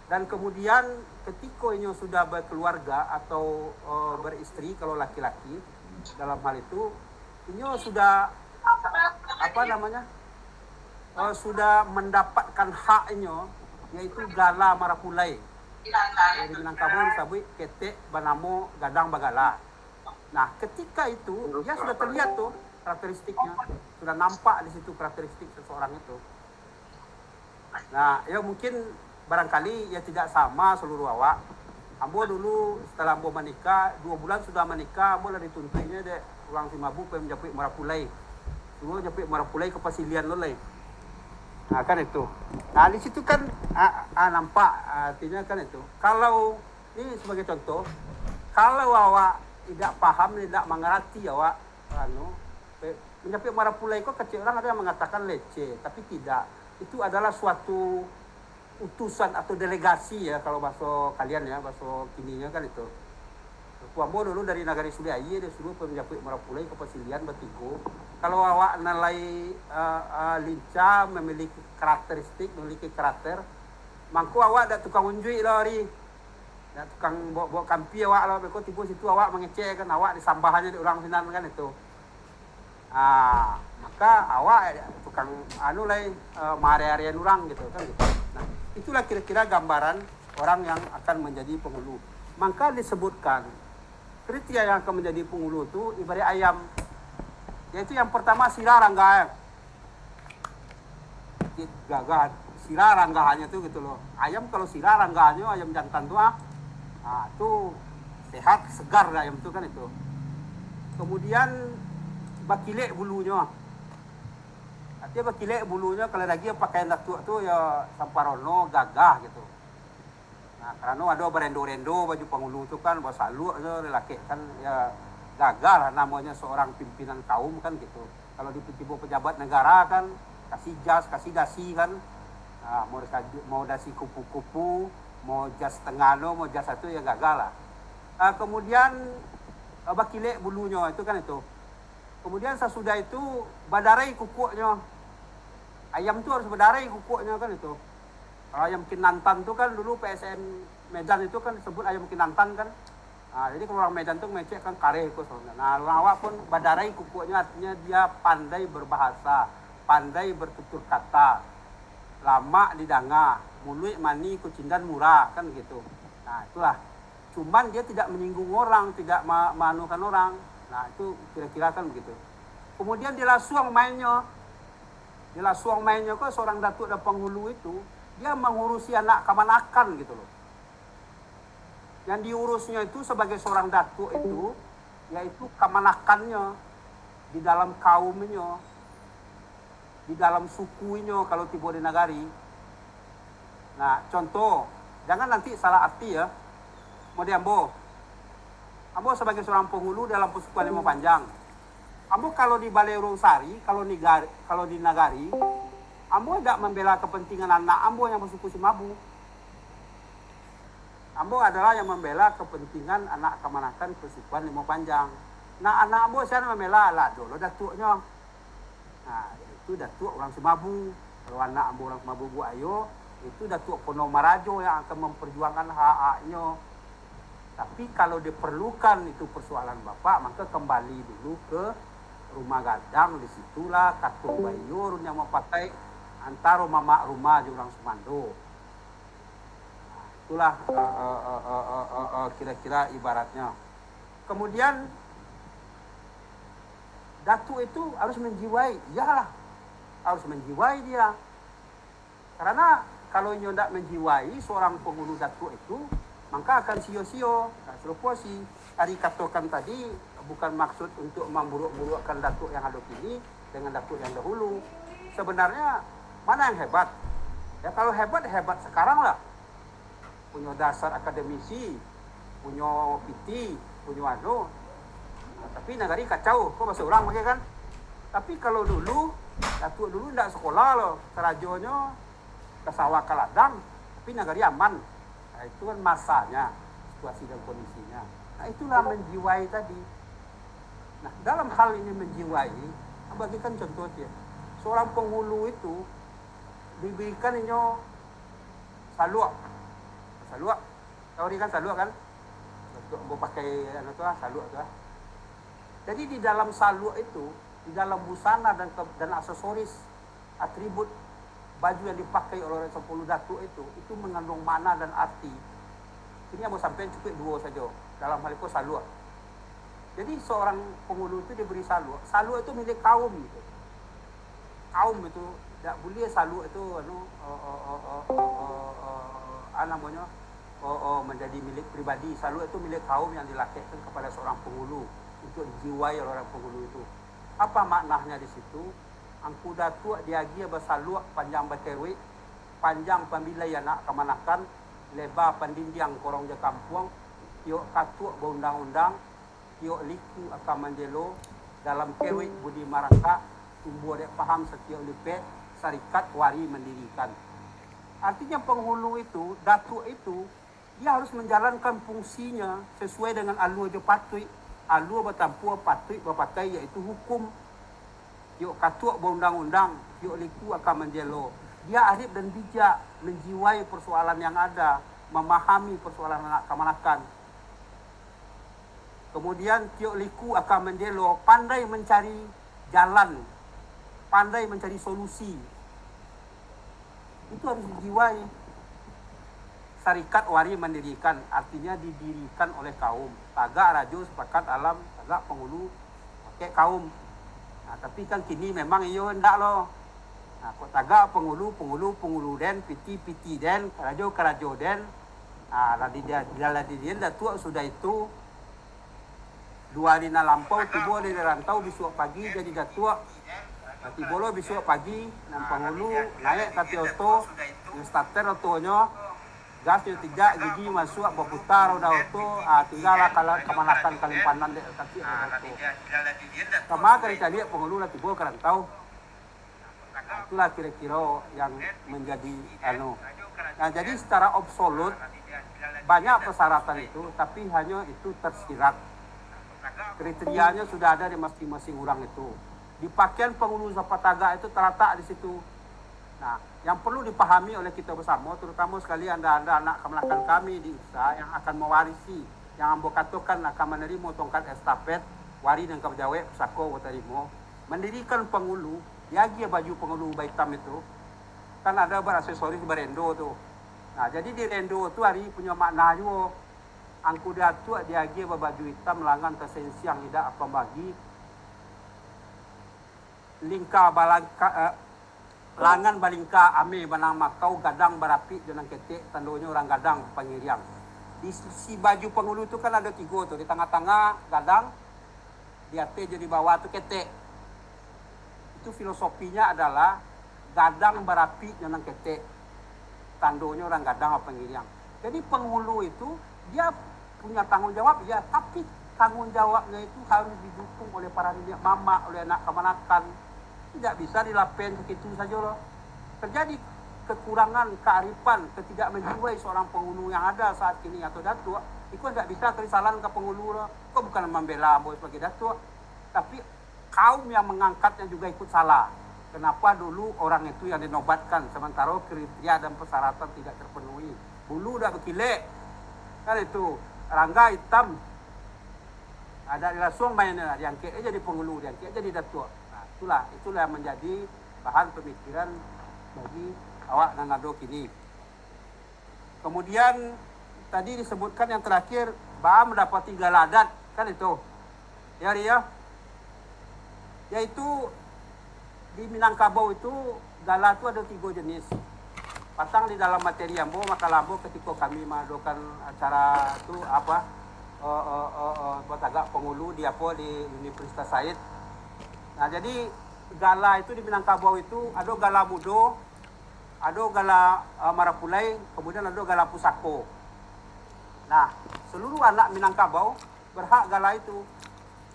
Dan kemudian ketika ini sudah berkeluarga atau beristri kalau laki-laki dalam hal itu, ini sudah sudah mendapatkan haknya, yaitu gala marapulai. Di Minangkabau disebut ketek banamo gadang bagala. Nah, ketika itu dia sudah terlihat tuh karakteristiknya, sudah nampak di situ karakteristik seseorang itu. Nah, ya mungkin barangkali ya tidak sama seluruh awak. Ambo dulu setelah ambo menikah 2 bulan sudah menikah, ambo lah dituntutnya deh ulang 5.000 pengen japik marapulai. Dulu japik marapulai ke pasilian lolai. Nah, kan itu. Nah, di situ kan nampak artinya kan itu. Kalau ini sebagai contoh, kalau awak tidak paham, tidak mengerti awak Menjapit Marapulai kok kecil orang ada yang mengatakan leceh, tapi tidak. Itu adalah suatu utusan atau delegasi ya kalau bahasa kalian ya, bahasa kininya kan itu. Kuambo dulu dari Nagari Suliayi dia suruh penjapit Marapulai ke Pasilian Batiko. Kalau awak nilai lincah, memiliki karakteristik, memiliki karakter, mangku awak dak tukang unjui lah hari. Dak tukang bawa kampi awak lah, beko tiba situ awak mengecek kan awak disambahannya di orang sinan kan itu. Maka awak tukang mare-arean orang gitu kan gitu. Nah, itulah kira-kira gambaran orang yang akan menjadi penghulu. Maka disebutkan kriteria yang akan menjadi penghulu itu ibarat ayam. Yaitu yang pertama sila rangga. Gagah sila ranggahannya tuh gitu loh. Ayam kalau sila ranggahannya ayam jantan tuh itu sehat, segar ayam tuh kan itu. Kemudian bakilek bulunya. Artinya bakilek bulunya kalau lagi pakaian datuk tuh ya samparono gagah gitu. Nah, karena ada berendo-rendo baju penghulu itu kan bahasa lu aja lelaki kan ya gagah lah namanya seorang pimpinan kaum kan gitu. Kalau di pejabat negara kan kasih jas, kasih dasi kan. Nah, mau dasi kupu-kupu, mau jas tengano, mau jas satu ya gagal lah. Kemudian bakilek bulunya itu kan itu. Kemudian sesudah itu badarai kukuknya. Ayam tuh harus badarai kukuknya kan itu. Kalau ayam kinantan tuh kan dulu PSN Medan itu kan disebut ayam kinantan kan. Nah, jadi kalau orang Medan tuh mecek kan kare itu soalnya. Nah, awak pun badarai kukuknya artinya dia pandai berbahasa, pandai bertutur kata, lama didanga, mulut mani kucindan murah kan gitu. Nah, itulah. Cuman dia tidak menyinggung orang, tidak manukan orang. Nah, itu kira-kira kan begitu. Kemudian di Lasuang mainnya. Di Lasuang mainnya kok seorang datuk dan penghulu itu dia mengurusi anak kemanakan gitu loh. Yang diurusnya itu sebagai seorang datuk itu yaitu kemanakannya di dalam kaumnya, di dalam sukunya kalau tiba di nagari. Nah, contoh, jangan nanti salah arti ya. Mau diambo. Ambo sebagai seorang penghulu dalam Persekutuan Limau Panjang. Ambo kalau di Balai Urung Sari, kalau di Nagari, Ambo tidak membela kepentingan anak Ambo yang bersuku Simabu. Ambo adalah yang membela kepentingan anak kemanakan Persekutuan Limau Panjang. Nah, anak Ambo saya membela lah dulu datuknya. Nah, itu datuk orang Simabu. Kalau anak Ambo orang Simabu Bu Ayo, itu datuk Ponomarajo yang akan memperjuangkan hak-haknya. Tapi kalau diperlukan itu persoalan bapak, maka kembali dulu ke rumah gadang, disitulah katung bayur yang mau pakai antara mama rumah di orang Sumando. Nah, itulah kira-kira ibaratnya. Kemudian datuk itu harus menjiwai, iyalah harus menjiwai dia. Karena kalau tidak menjiwai seorang penghulu datuk itu, maka akan sio-sio. Nah, serupa si Ari katakan tadi bukan maksud untuk memburuk-burukkan datuk yang ada kini dengan datuk yang dahulu. Sebenarnya mana yang hebat? Ya kalau hebat sekarang lah. Punya dasar akademisi, punya PT, punya anu. Nah, tapi nagari kacau, kok bahasa orang pakai kan? Tapi kalau dulu datuk dulu tidak sekolah loh, kerajonya ke sawah ke ladang, tapi nagari aman. Nah, itu kan masanya, situasi dan kondisinya. Nah, itulah menjiwai tadi. Nah, dalam hal ini menjiwai, bagikan contoh ya. Seorang penghulu itu diberikan ini saluk. Saluk. Tahu kan saluk kan? Untuk mau pakai saluk tu. Jadi di dalam saluk itu, di dalam busana dan aksesoris, atribut baju yang dipakai oleh 10 datuk itu mengandung makna dan arti. Ini yang mau sampai cukup 2 saja. Dalam hal itu saluk. Jadi seorang penghulu itu diberi saluk. Saluk itu milik kaum gitu. Kaum itu tidak boleh saluk itu menjadi milik pribadi. Saluk itu milik kaum yang dilakirkan kepada seorang penghulu untuk dijiwai oleh orang penghulu itu. Apa maknanya di situ? Angku datuk diagi bersaluk panjang berkerwi, panjang pambilai anak kemanakan, lebar pandindiang korong je kampung, tiok katuk berundang-undang, tiok liku akan menjelo, dalam kewek budi maraka tumbuh dek paham setiap lipe syarikat wari mendirikan. Artinya penghulu itu, datuk itu, dia harus menjalankan fungsinya sesuai dengan alur je patui. Alur bertampu patui berpakai iaitu hukum. Yuk katuk berundang-undang, yuk liku akan menjelo. Dia arif dan bijak, menjiwai persoalan yang ada, memahami persoalan anak kemanakan. Kemudian tiok liku akan menjelo, pandai mencari jalan, pandai mencari solusi. Itu harus dijiwai. Syarikat wari mendirikan, artinya didirikan oleh kaum. Tagak rajo sepakat alam, tagak penghulu pakai kaum. Nah, tapi kan kini memang iyo hendak loh. Nah, kok tagak penghulu den, piti den, kerajo den. Nah, ladi dia datuk sudah itu 2 hari na lampau, tiba dari rantau besok pagi jadi datuk. Tibolo besok pagi, nang penghulu naik kati oto, yang starter otonya, gasnya tidak, gigi masuk, berputar udah oto, tinggal kalau kemanakan kalimpanan dek kaki oto. Kama kali tadi penghulu lah tiba ke rantau. Itulah kira-kira yang menjadi Nah, jadi secara absolut banyak persyaratan itu, tapi hanya itu tersirat. Kriterianya sudah ada di masing-masing orang itu. Di pakaian penghulu Zapataga itu terletak di situ. Nah, yang perlu dipahami oleh kita bersama, terutama sekali anda anak kemenakan kami di IPSA yang akan mewarisi, yang ambo katakan akan menerima tongkat estafet, wari dan kepejawe pusako watarimo, mendirikan penghulu, diagi baju penghulu hitam itu, kan ada beraksesoris berendo tuh. Nah, jadi di rendo itu hari punya makna juga. Angku datu diagi baju hitam langan tersensi yang tidak apa bagi lingka balangka langan balingka ame banang makau gadang berapi jenang ketek tandonya orang gadang pangiriang. Di sisi baju penghulu itu kan ada 3 tuh, di tengah-tengah gadang, di atas jadi bawah tuh ketek. Itu filosofinya adalah gadang berapi jenang ketek tandonya orang gadang apa pangiriang. Jadi penghulu itu dia punya tanggung jawab ya, tapi tanggung jawabnya itu harus didukung oleh para nenek mama, oleh anak kemanakan. Tidak bisa dilapen begitu saja loh. Terjadi kekurangan kearifan, ketidakmenjiwai seorang penghulu yang ada saat ini atau datuk. Itu tidak bisa kesalahan ke penghulu loh. Kok bukan membela bos sebagai datuk, tapi kaum yang mengangkatnya juga ikut salah. Kenapa dulu orang itu yang dinobatkan sementara kriteria dan persyaratan tidak terpenuhi? Bulu udah berkilik, kan itu. Rangga hitam, ada langsung mainnya, diangkat aja jadi penghulu, diangkat aja jadi datuk. Nah, itulah yang menjadi bahan pemikiran bagi awak Nanado kini. Kemudian tadi disebutkan yang terakhir, Baam mendapati galadat, kan itu, ya Ria, yaitu di Minangkabau itu gala itu ada 3 jenis. Pasang di dalam materi ambo, maka lambo ketika kami mengadakan acara itu apa Batagak penghulu di Universitas Said. Nah, jadi gala itu di Minangkabau itu ada gala mudo, ada gala Marapulai, kemudian ada gala pusako. Nah, seluruh anak Minangkabau berhak gala itu.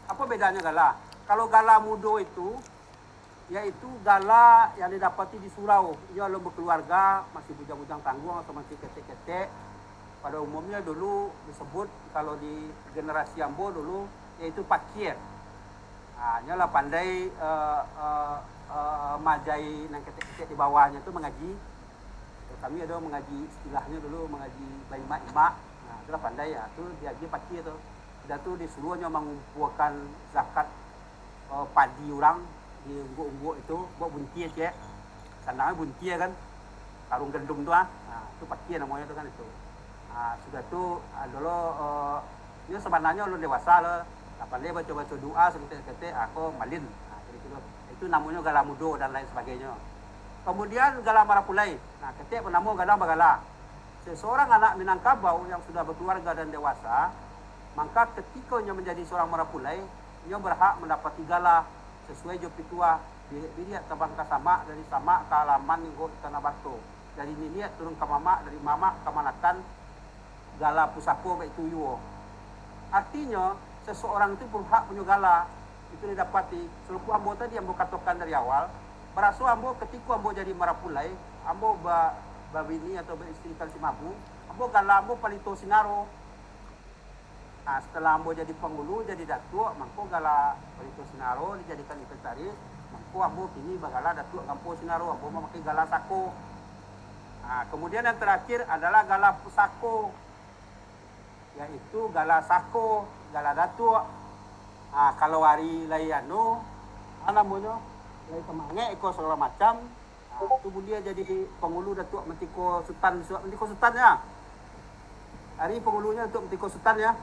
Apa bedanya gala? Kalau gala mudo itu yaitu gala yang didapati di surau. Ia lo berkeluarga, masih bujang-bujang tanggung atau masih ketek-ketek. Pada umumnya dulu disebut kalau di generasi Ambo dulu yaitu pakir. Nah, nyalah pandai majai nang ketek-ketek di bawahnya itu mengaji. Kami ada mengaji istilahnya dulu mengaji baima-ima. Nah, itulah pandai ya. Itu diaji pakir tuh. Sudah tuh disuruhnya mengumpulkan zakat padi orang di ungguk-ungguk itu, buat buntia cek, sandangnya buntia kan, karung gendung tuh nah itu pakai namanya itu kan itu. Nah, sudah tuh dulu ini sebenarnya lu dewasa lah, kapan dia baca-baca doa seketik-ketik aku malin, nah kira-kira itu namanya gala mudo dan lain sebagainya. Kemudian gala Marapulai, nah ketik penamu gala bagala. Seseorang anak Minangkabau yang sudah berkeluarga dan dewasa, maka ketika ia menjadi seorang Marapulai, ia berhak mendapati gala sesuai job pitua dilihat ke bangka sama dari sama ke alaman minggu tanah batu dari niliat turun ke mama dari mama ke manakan gala pusako baik tuyo. Artinya seseorang itu berhak punya gala itu didapati. Seluruh ambo tadi ambo katakan dari awal, beraso ambo ketika ambo jadi marapulai, ambo babini atau beristri kali mabu, ambo gala ambo palito sinaro. Nah, setelah ambo jadi penghulu, jadi datuk, mangko gala palito sinaro dijadikan inventaris, mangko ambo kini bagala datuk kampo sinaro, ambo memakai gala sako. Nah, kemudian yang terakhir adalah gala pusako, yaitu gala sako, gala datuk. Nah, kalau hari layano, namanya lay kemange, iko segala macam. Nah, itu dia jadi penghulu datuk mentiko sultan ya. Hari penghulunya datuk mentiko sultan ya.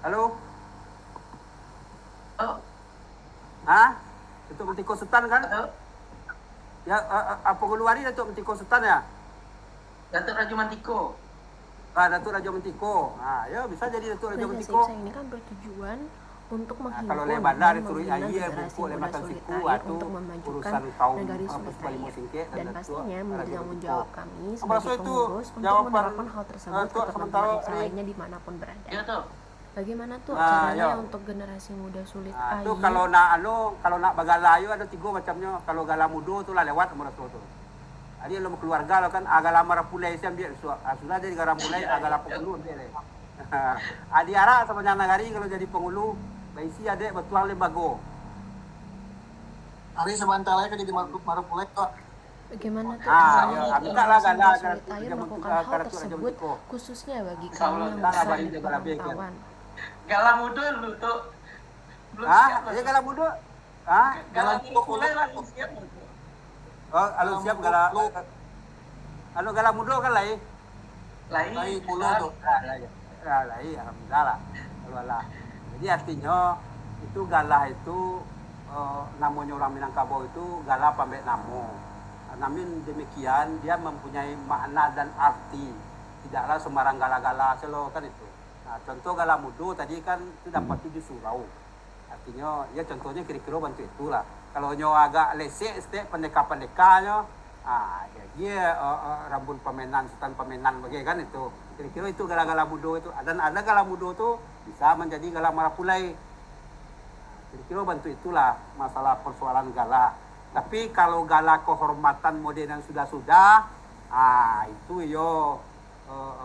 Halo?
Oh,
Hah? Datuk mentiko sultan kan?
oh,
Ya, penghulu hari datuk mentiko sultan ya.
Datuk Raja Mantiko.
Datuk Raja Mentiko. Nah, ya bisa jadi Datuk Raja
Negara
Mentiko.
Sipsa ini kan bertujuan untuk menghimpun
Kalau le bandar
dan
turun
membina
air
generasi
buku le
muda
makan
sulit
siku
air
atau
untuk memajukan
urusan kaum
negari sulit
Paling
air.
Singke
Dan pastinya menjadi tanggung jawab kami
Apa
sebagai
itu
pengurus untuk
jawaban,
menerapkan hal tersebut ke
Tok, sementara
teman-teman desa
ini?
lainnya dimanapun berada.
Ya tuh.
Bagaimana tuh
Nah,
caranya
yo.
untuk generasi muda sulit
Nah,
air?
tu kalau nak bagala ada tiga macamnya. Kalau gala mudo tu lah lewat umur tu. Jadi lo keluarga lo kan agala marapulai siam dia sudah jadi garam mulai agala penghulu dia le. Adi ara sama jangan nagari kalau jadi penghulu baisi ada betuang le bago.
Hari sebentar lagi jadi marupulai kok.
Bagaimana tuh
Ah,
caranya
ya,
generasi
minta lah
muda
gala
sulit air
Raja
melakukan
Mentiko,
hal
Raja
tersebut
Mentiko.
khususnya bagi
Insya
kaum
Allah,
yang
tak
besar
ngabarin
dan
dia gala beken.
perantauan.
Galang muda lu tuh. Belum
Ah,
siap,
dia
lu.
gala mudo. Ah,
Galang mulai lah belum siap. Lu.
oh, alo siap gala. Alo gala mudo kan lai.
Lain.
Lain puluh tuh.
Lai, alhamdulillah lah. Alhamdulillah. Jadi artinya itu galah itu namanya orang Minangkabau itu galah pambek namo. Namun demikian dia mempunyai makna dan arti. Tidaklah sembarang gala-gala selo kan itu. Nah, contoh gala mudo tadi kan itu dapat 7 surau. Artinya ya contohnya kira-kira bantu itulah. Kalau nyo agak lesek setiap pendeka-pendekanya, ya dia rambut pemenan, sultan pemenan bagai kan itu. Kira-kira itu gala-gala mudo itu. Dan ada gala mudo itu bisa menjadi gala marapulai. Kira-kira bantu itulah masalah persoalan gala. Tapi kalau gala kehormatan modern yang sudah-sudah, itu yo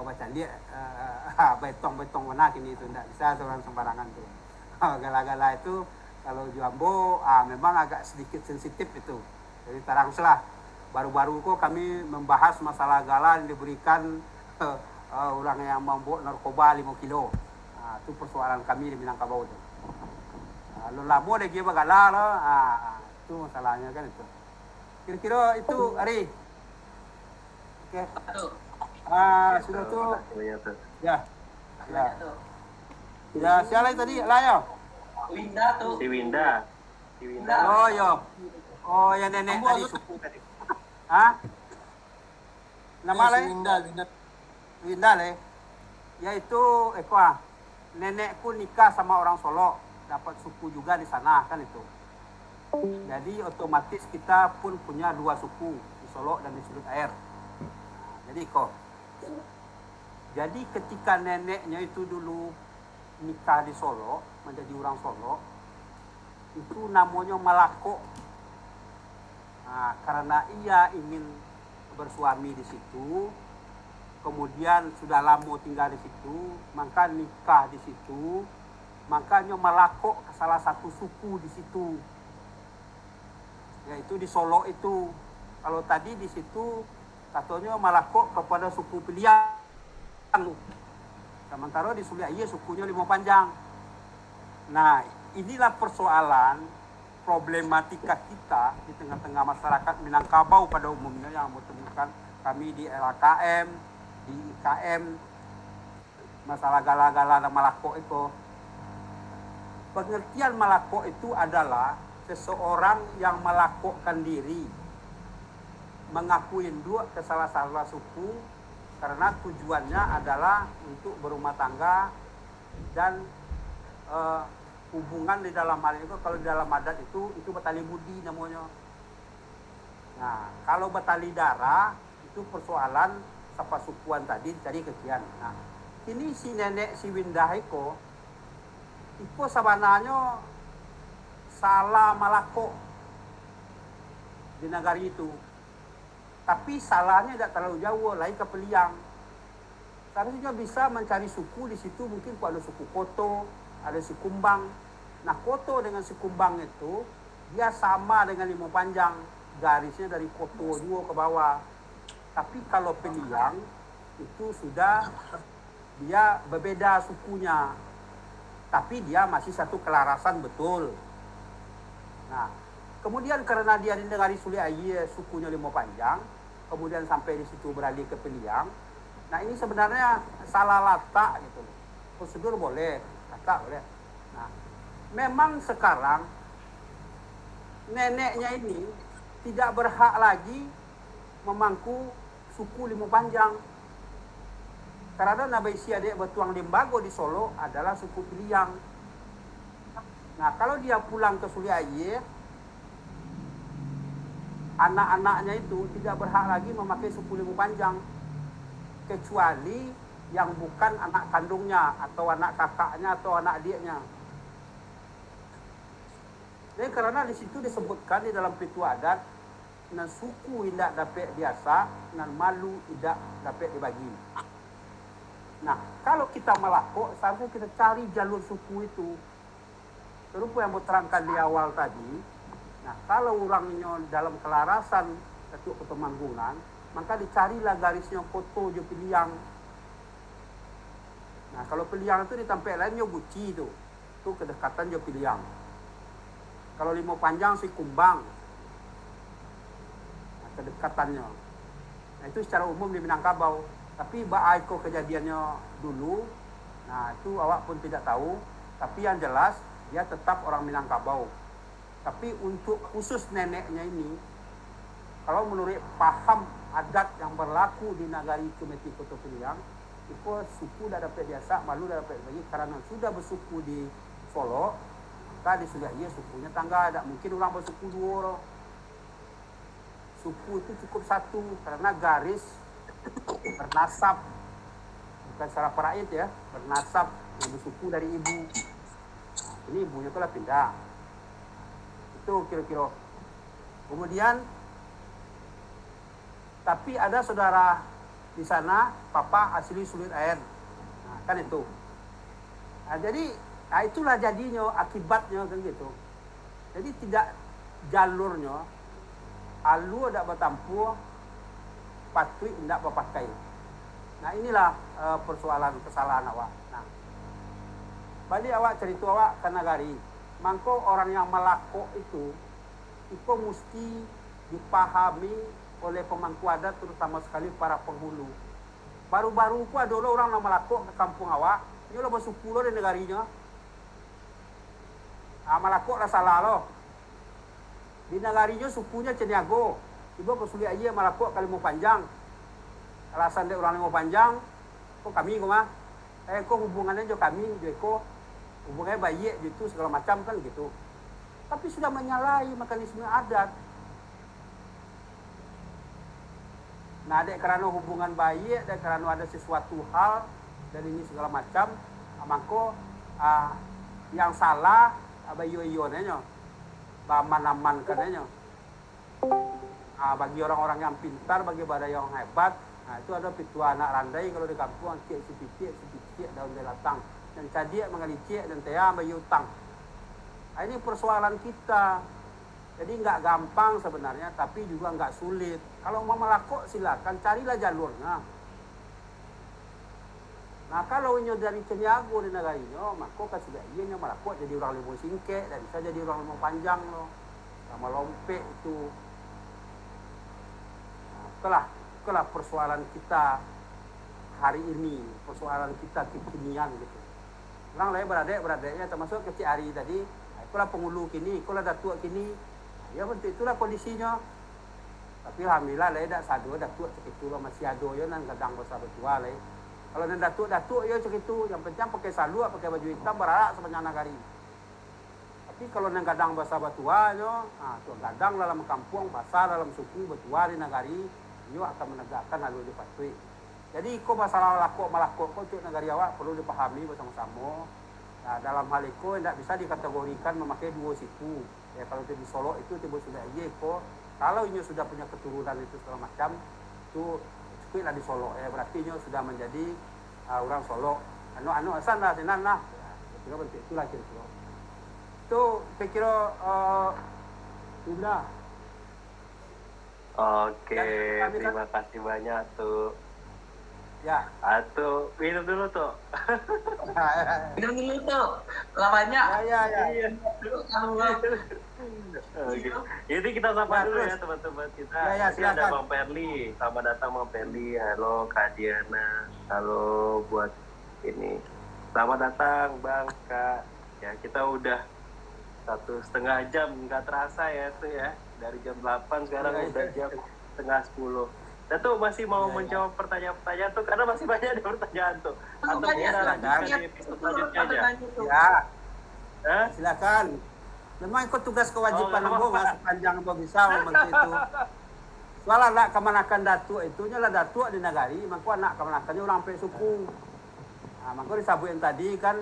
macam dia betong-betong mana kini itu tidak bisa seorang sembarangan tuh. Gala-gala itu kalau Jambo memang agak sedikit sensitif itu. Jadi teranglah baru-baru kok kami membahas masalah gala yang diberikan orang yang membawa narkoba 5 kilo. Itu persoalan kami di Minangkabau itu. Lalu labo deh dia gala loh. Itu masalahnya kan itu. Kira-kira itu Ari. Oke.
Tuh.
Sudah tuh.
Iya tuh.
Ya. Ya.
Tuh.
Ya, siapa lagi tadi? Lah ya.
Winda tuh.
Si Winda.
Oh, yo. Oh, ya nenek tadi suku tadi. Hah? Nama
Si
lain?
Winda.
Winda le. Yaitu nenekku nikah sama orang Solo, dapat suku juga di sana kan itu. Jadi otomatis kita pun punya 2 suku di Solo dan di Sulut Air. Jadi jadi ketika neneknya itu dulu nikah di Solo, menjadi orang Solo, itu namanya Malako. Karena ia ingin bersuami di situ, kemudian sudah lama tinggal di situ, maka nikah di situ, makanya Malako ke salah satu suku di situ, yaitu di Solo itu. Kalau tadi di situ katanya Malako kepada suku pilihan, sementara di Suliaye sukunya Limau Panjang. Nah, inilah persoalan problematika kita di tengah-tengah masyarakat Minangkabau pada umumnya yang menemukan kami di LKM, di IKM, masalah gala-gala dan Malako itu. Pengertian Malako itu adalah seseorang yang melakukan diri, mengakui induk ke salah suku karena tujuannya adalah untuk berumah tangga dan hubungan di dalam hal itu. Kalau di dalam adat itu betali budi namanya. Nah, kalau betali darah itu persoalan sapa sukuan tadi cari kekian. Nah, ini si nenek si Windah itu Iko sabananya salah malako di negara itu. Tapi salahnya tidak terlalu jauh, lain ke Peliang. Seharusnya bisa mencari suku di situ, mungkin ada suku Koto, ada suku Kumbang. Nah, Koto dengan suku Kumbang itu dia sama dengan Limau Panjang, garisnya dari Koto juga ke bawah. Tapi kalau Peliang itu sudah dia berbeda sukunya, tapi dia masih satu kelarasan betul. Nah, kemudian karena dia di negari Suli Aye sukunya Limau Panjang, kemudian sampai di situ beralih ke Peliang. Nah, ini sebenarnya salah letak gitu. Prosedur boleh, letak boleh. Nah, memang sekarang neneknya ini tidak berhak lagi memangku suku Limau Panjang. Karena Nabai Siadek Betuang Limbago di Solo adalah suku Peliang. Nah, kalau dia pulang ke Suli Aye, anak-anaknya itu tidak berhak lagi memakai suku Limau Panjang, kecuali yang bukan anak kandungnya atau anak kakaknya atau anak adiknya. Jadi karena di situ disebutkan di dalam pitu adat, nan suku tidak dapat biasa, nan malu tidak dapat dibagi. Nah, kalau kita melako, seharusnya kita cari jalur suku itu. Serupa yang terangkan di awal tadi. Nah, kalau orangnya dalam kelarasan Datuk Ketemanggungan, maka dicarilah garisnya Koto je Peliang. Nah, kalau Peliang itu di tempat lain Guci itu kedekatan je Peliang. Kalau Limau Panjang si Kumbang, nah, kedekatannya. Nah, itu secara umum di Minangkabau. Tapi Aiko kejadiannya dulu, nah itu awak pun tidak tahu. Tapi yang jelas dia tetap orang Minangkabau. Tapi untuk khusus neneknya ini, kalau menurut paham adat yang berlaku di Nagari Cumeti Koto Peliang, itu suku dah dapat biasa, malu dah dapat bagi karena sudah bersuku di Solo, maka di Suli Aye sukunya tangga, tidak mungkin orang bersuku dua orang. Suku itu cukup satu karena garis bernasab, bukan secara paraid ya, bernasab yang bersuku dari ibu. Nah, ini ibunya telah pindah. Itu kira-kira. Kemudian tapi ada saudara di sana, papa asli Sulit Air. Nah, kan itu. Nah, jadi itulah jadinya, akibatnya kan gitu. Jadi tidak jalurnya, alu ada bertampur, patui tidak berpakai. Nah, inilah persoalan kesalahan awak. Nah, balik awak cerita awak ke Nagari. Mangko orang yang melako itu mesti dipahami oleh pemangku adat, terutama sekali para penghulu. Baru-baru ku ada orang yang melako ke kampung awak, ini lo bersuku lo di negarinya. Nah, melako lah salah lo. Di negarinya sukunya Ceniago. Ibu ke Suli Aye melako ke Limau Panjang. Alasan dia orang Limau Panjang, kok kami kok mah? Kok hubungannya jo kami, jo kok hubungannya baik gitu segala macam kan gitu. Tapi sudah menyalahi mekanisme adat. Nah, dek karena hubungan baik, dek karena ada sesuatu hal dari ini segala macam, mangko yang salah abayo-iyo-nya, baman-aman kananya. Bagi orang-orang yang pintar, bagi badai yang hebat, nah itu ada pitua anak randai kalau di kampung, cik si daun delatang, dan cadik mengalicik dan tea bayi utang. Nah, ini persoalan kita. Jadi nggak gampang sebenarnya, tapi juga nggak sulit. Kalau mau melakok silakan, carilah jalurnya. Nah, kalau ini dari Ceniago di negarinya, maka sudah iya melakok jadi orang Limau Singke, dan bisa jadi orang Limau Panjang loh, sama Lompek itu. Itulah persoalan kita hari ini, persoalan kita kekinian gitu. Orang lain beradek-beradeknya termasuk kecil hari tadi, itulah penghulu kini, itulah datuk kini, ya bentuk itulah kondisinya. Tapi alhamdulillah lah dak sadu datuk cek itu lah masih ada ya nan kadang besar tua lah. Kalau nan datuk ya cek itu, yang penting pakai salu, pakai baju hitam berarak sepanjang nagari. Tapi kalau nan kadang bahasa batua yo, tuh kadang dalam kampung, bahasa dalam suku batua di nagari, yo akan menegakkan lalu dipatuhi. Jadi kok masalah malakok kok cuk negari awak perlu dipahami bersama-sama. Nah, dalam hal itu tidak bisa dikategorikan memakai dua siku. Ya, kalau itu di Solo itu tiba sudah Eko. Kalau ini sudah punya keturunan itu segala macam, itu lah di Solo. Berarti ini sudah menjadi orang Solo. Asan lah, tenan lah. Ya, kira bentuk itulah kira-kira. Itu saya kira indah.
Oke,
Ya,
terima kasih banyak tuh.
Ya.
Atuh, minum dulu tuh.
Minum dulu tuh, lamanya.
Ya.
Dulu kalau
Oke. Jadi kita sapa
Ya,
dulu
terus.
ya teman-teman kita.
Ya,
Ini ada
silakan.
Bang Perli. Selamat datang Bang Perli. Halo Kak Diana. Halo buat ini. Selamat datang Bang Kak. Ya kita udah 1,5 jam nggak terasa ya tuh ya. Dari jam 8 sekarang
Ya,
udah jam setengah 10. Dan tuh masih mau menjawab pertanyaan-pertanyaan tuh karena masih banyak ada pertanyaan tuh. Atau
banyak,
kita lanjutkan
silakan.
di episode selanjutnya aja.
Ya,
Hah?
silakan. Memang ikut tugas kewajiban
Oh, nggak
Ambo
apa-apa.
mas sepanjang Ambo bisa membantu itu. Soalnya anak kemanakan datuk itu lah datuk di negari, mangko anak kemanakannya orang sampai suku. Nah, mangko disabuin tadi kan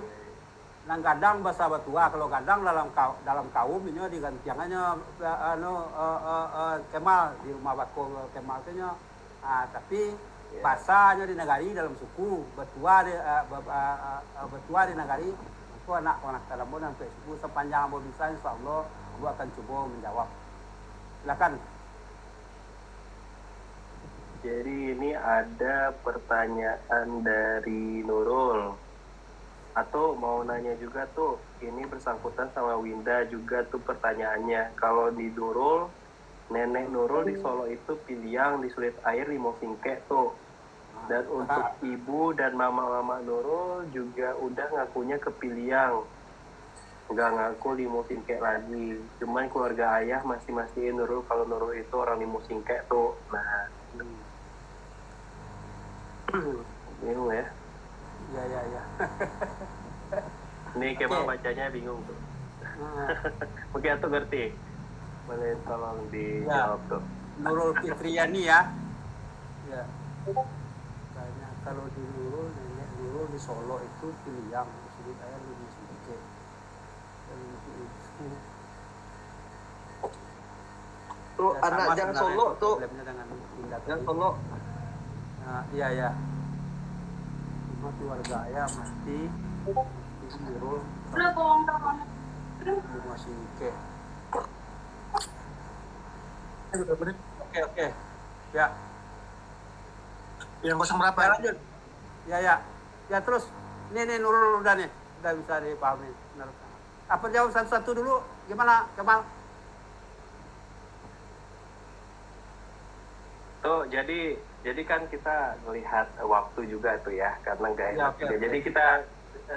nang kadang bahasa batua, kalau kadang dalam kaum ini digantiangannya Kemal di rumah bako Kemal itu tapi bahasanya di negari dalam suku batua di negari itu anak dalam sampai suku sepanjang Ambo bisa insyaallah Ambo akan coba menjawab. Silakan.
Jadi ini ada pertanyaan dari Nurul. Atau mau nanya juga tuh, ini bersangkutan sama Winda juga tuh pertanyaannya. Kalau di Nurul, nenek Nurul di Solo itu Piliang, di Sulit Air di Mosingke tuh. Dan untuk ibu dan mama-mama Nurul juga udah ngakunya ke Piliang. Nggak ngaku di Mosingke lagi. Cuman keluarga ayah masih mastiin Nurul kalau Nurul itu orang di Mosingke tuh. Nah, bingung ya.
Ya.
Ini Kemal
Oke.
bacanya bingung tuh.
Nah,
Mungkin aku ngerti. Boleh tolong dijawab tuh.
Nurul Fitriani ya. Ya. Tanya kalau di Nurul, nenek Nurul di Solo itu Piliang, di Sulit Air di Mosingke.
Tuh
Ya,
anak
sama
jangan
sebenarnya
Solo
itu
tuh.
problemnya dengan Winda
Jangan
tadi.
Solo.
Nah, iya. Cuma keluarga ayah mesti di Nurul di Mosingke.
Udah menit.
Oke. Ya.
Yang kosong berapa?
Ya, lanjut. Ya. Ya terus ini Nurul udah nih, udah bisa dipahami. Benar. Apa jawab satu-satu dulu? Gimana, Kemal?
Tuh, jadi kan kita melihat waktu juga tuh ya, karena nggak
Ya,
enak
oke,
juga.
oke.
Jadi kita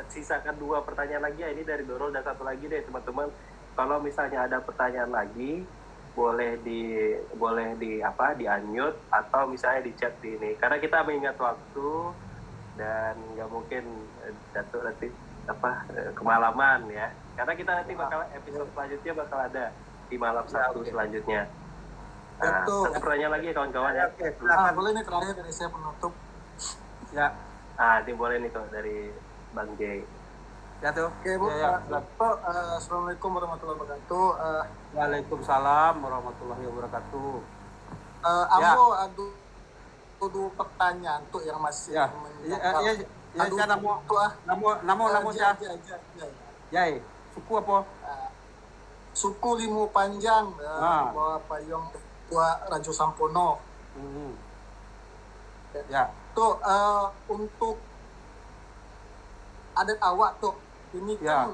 sisakan 2 pertanyaan lagi ya, ini dari Nurul dan satu lagi deh teman-teman. Kalau misalnya ada pertanyaan lagi, boleh di unmute atau misalnya di chat di ini. Karena kita mengingat waktu dan nggak mungkin Datuk nanti kemalaman ya. Karena kita nanti bakal episode selanjutnya bakal ada di malam Sabtu
oke.
selanjutnya. Nah,
Betul.
satu pertanyaan lagi ya kawan-kawan ya.
Oke,
Ah,
silakan.
boleh nih terakhir dari saya penutup.
Ya,
Ini boleh nih tuh dari Bang J.
ya tuh.
Oke Bu,
Ya.
Pak, Assalamualaikum warahmatullahi wabarakatuh.
Waalaikumsalam warahmatullahi wabarakatuh.
Ambo ada pertanyaan tuh yang masih
Ya,
menjangkau.
ya, saya namo saya.
aja.
Yai, suku apa?
Suku Limu Panjang,
Ah.
bawa payung tua Rajo Sampono.
Ya,
Tuh untuk adat awak tuh ini
Ya.
kan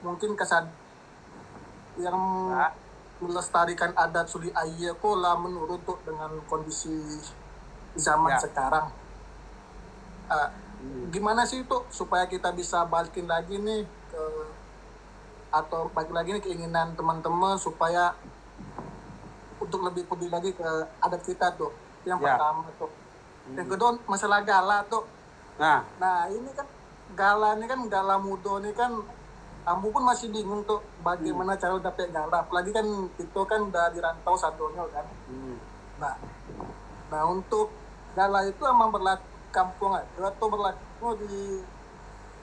mungkin kesan yang
Ya.
melestarikan adat Suli Aye kok lah menurun tuh dengan kondisi zaman
Ya.
sekarang. Gimana sih tuh supaya kita bisa balikin lagi nih atau balik lagi nih keinginan teman-teman supaya untuk lebih peduli lagi ke adat kita tuh. Yang
Ya.
pertama tuh. Yang kedua masalah gala tuh.
nah,
Nah ini kan gala ini kan gala mudo ini kan Ambu pun masih bingung tuh bagaimana cara dapet gala. Apalagi kan kita kan udah dirantau satunya kan. Nah untuk gala itu emang kampung aja atau berlaku di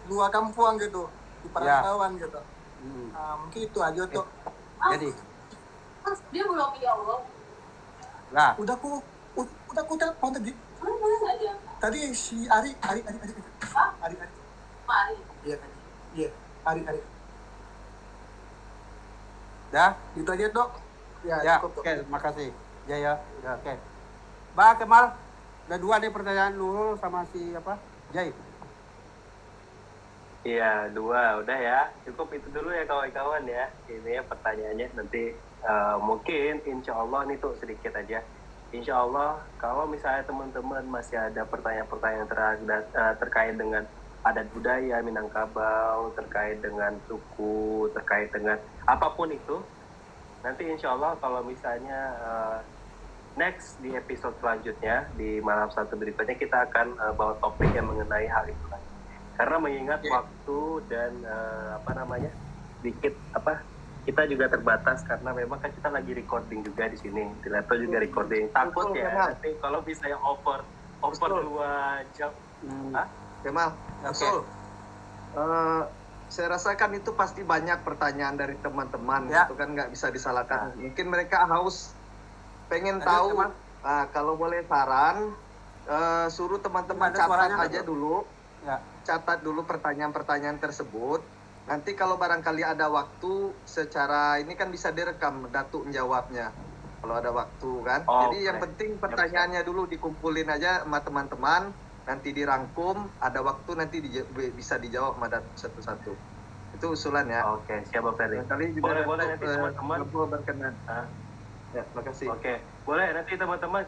luar kampung gitu, di perantauan gitu. Mungkin itu aja tuh.
Jadi
Dia belum ya Allah.
lah
Udah aku telepon tadi.
Boleh nggak dia?
Tadi si Ari.
Hah?
Ari.
Mari.
Iya, Ari.
dah.
Itu aja dok.
Ya,
Cukup, Dok.
oke, makasih. Ya, oke. Mbak Kemal, ada 2 nih pertanyaan Nurul sama si apa? Jai.
Iya, 2 udah ya. Cukup itu dulu ya kawan-kawan ya. Ini ya pertanyaannya nanti mungkin insya Allah nih tuh sedikit aja. Insya Allah kalau misalnya teman-teman masih ada pertanyaan-pertanyaan terkait dengan adat budaya Minangkabau, terkait dengan suku, terkait dengan apapun itu, nanti insya Allah kalau misalnya next di episode selanjutnya di malam satu berikutnya kita akan bawa topik yang mengenai hal itu lagi. Karena mengingat waktu dan kita juga terbatas karena memang kan kita lagi recording juga di sini. Di laptop juga recording. Takut ya nanti kalau misalnya over 2 jam.
Kemal, betul. Saya rasakan itu pasti banyak pertanyaan dari teman-teman,
Ya.
itu kan nggak bisa disalahkan. Mungkin mereka haus, pengen
Lanjut,
tahu.
Kemal.
Nah, kalau boleh saran, suruh teman-teman
Ada suaranya
catat
nggak
aja
tuh?
dulu,
Ya.
catat dulu pertanyaan-pertanyaan tersebut. Nanti kalau barangkali ada waktu, secara ini kan bisa direkam Datuk menjawabnya. Kalau ada waktu kan. Jadi yang penting pertanyaannya dulu dikumpulin aja sama teman-teman. Nanti dirangkum, ada waktu nanti bisa dijawab sama satu-satu. Itu usulan ya.
Oke, siap Bang Ferry.
Kali juga
Boleh nanti teman-teman.
berkenan. Ya, makasih.
Oke, boleh nanti teman-teman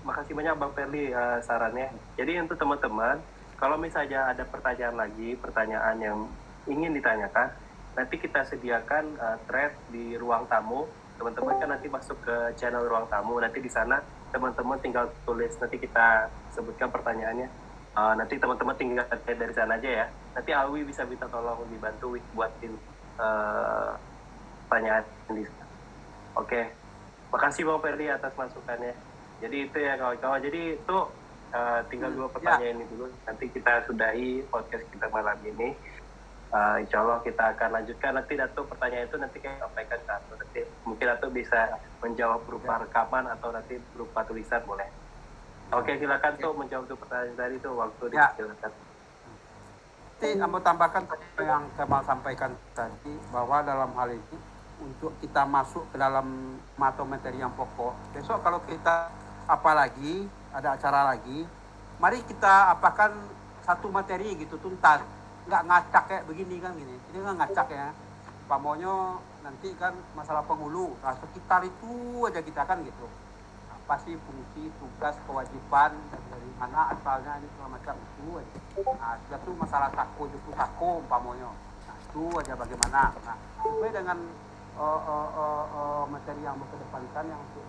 makasih banyak Bang Ferly sarannya. Jadi untuk teman-teman, kalau misalnya ada pertanyaan yang ingin ditanyakan, nanti kita sediakan thread di ruang tamu. Teman-teman kan nanti masuk ke channel ruang tamu, nanti di sana teman-teman tinggal tulis, nanti kita sebutkan pertanyaannya. Nanti teman-teman tinggal dari sana aja ya. Nanti Alwi bisa minta tolong dibantu buatin pertanyaan di sana. Oke. Makasih Bang Ferdi atas masukannya. Jadi itu ya kawan-kawan. Jadi itu tinggal 2 pertanyaan ini dulu. Nanti kita sudahi podcast kita malam ini. Insya Allah kita akan lanjutkan. Nanti Datuk pertanyaan itu nanti kita sampaikan ke Datuk. Nanti mungkin Datuk bisa menjawab berupa rekaman atau nanti berupa tulisan boleh. Oke, silakan tuh menjawab tuh pertanyaan tadi tuh waktu silakan.
Nanti mau tambahkan tadi yang Kemal sampaikan tadi bahwa dalam hal ini untuk kita masuk ke dalam materi yang pokok. Besok kalau kita apalagi ada acara lagi, mari kita apakan satu materi gitu tuntas. Nggak ngacak kayak begini kan gini. Ini nggak ngacak ya. Pak Monyo nanti kan masalah penghulu. Nah, sekitar itu aja kita kan gitu. Apa sih fungsi, tugas, kewajiban, dari mana asalnya ini segala macam itu aja. Nah, sudah tuh masalah sako, juku sako umpamanya. Nah, itu aja bagaimana. Nah, sesuai dengan materi yang berkedepankan yang untuk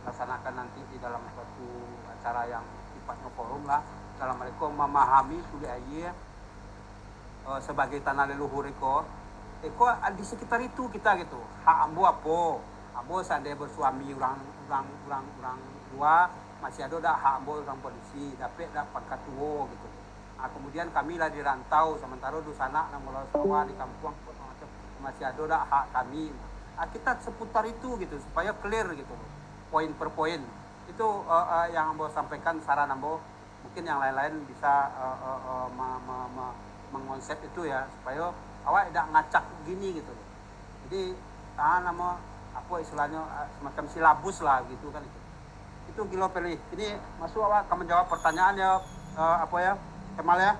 laksanakan nanti di dalam suatu acara yang sifatnya forum lah. Dalam mereka memahami sudah aja sebagai tanah leluhur eko di sekitar itu kita gitu. Hak ambo apa? Ambo seandainya bersuami orang dua masih ada dah hak ambo orang polisi dapat dah pangkat tua gitu. Nah, kemudian kami lah di rantau sementara di sana namun sawah di kampung masih ada dah hak kami. Nah, kita seputar itu gitu supaya clear gitu poin per poin itu yang ambo sampaikan saran ambo. Mungkin yang lain-lain bisa mengonsep itu ya supaya awak tidak ngacak gini gitu. Jadi nama apa istilahnya semacam silabus lah gitu kan itu kilo pilih. Ini masuk awak akan menjawab pertanyaan ya apa ya Kemal ya.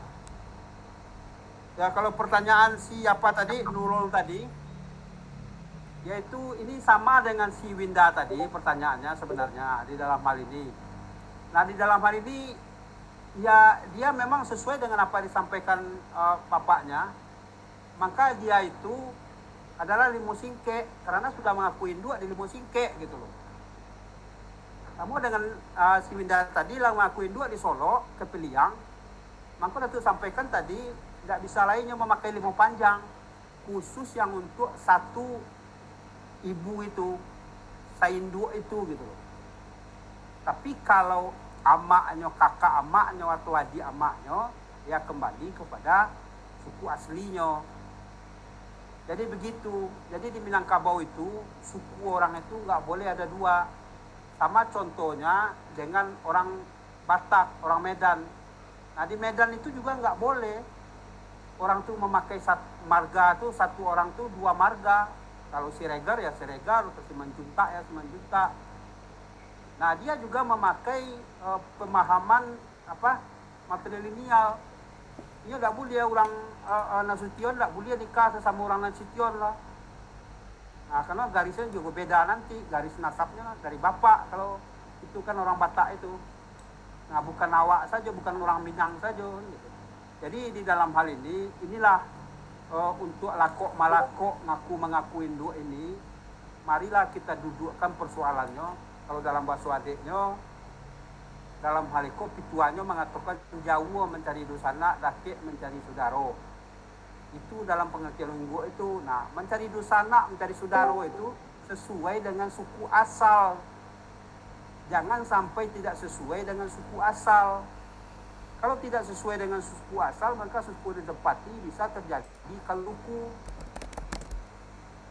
Ya kalau pertanyaan siapa tadi Nurul tadi yaitu ini sama dengan si Winda tadi pertanyaannya sebenarnya di dalam hal ini. Nah di dalam hal ini ya dia memang sesuai dengan apa yang disampaikan bapaknya, maka dia itu adalah limosingke karena sudah mengakuin 2 di limosingke gitu loh. Kamu dengan si Winda tadi lah mengakuin 2 di Solo ke Piliang, maka Datuk sampaikan tadi tidak bisa lainnya memakai limau panjang khusus yang untuk satu ibu itu, saindu itu gitu loh. Tapi kalau amaknya, kakak amaknya atau adik amaknya, ya kembali kepada suku aslinya. Jadi begitu. Jadi di Minangkabau itu suku orang itu nggak boleh ada dua. Sama contohnya dengan orang Batak, orang Medan. Nah di Medan itu juga nggak boleh orang tuh memakai marga tuh satu orang tuh dua marga. Kalau Siregar ya Siregar, atau Simanjuntak ya Simanjuntak. Nah dia juga memakai pemahaman matrilineal. Dia nggak boleh orang Nasution nggak boleh nikah sesama orang Nasution lah. Nah karena garisnya juga beda nanti, garis nasabnya dari bapak kalau itu kan orang Batak itu. Nah bukan awak saja, bukan orang Minang saja. Gitu. Jadi di dalam hal ini, inilah untuk lakok malakok ngaku induk ini, marilah kita dudukkan persoalannya. Kalau dalam bahasa adiknya, dalam hal itu pituannya mengatakan jauh mencari dosana, dakik mencari saudara. Itu dalam pengertian linggo itu. Nah, mencari dosana, mencari saudara itu sesuai dengan suku asal. Jangan sampai tidak sesuai dengan suku asal. Kalau tidak sesuai dengan suku asal, maka suku ditempati bisa terjadi kaluku.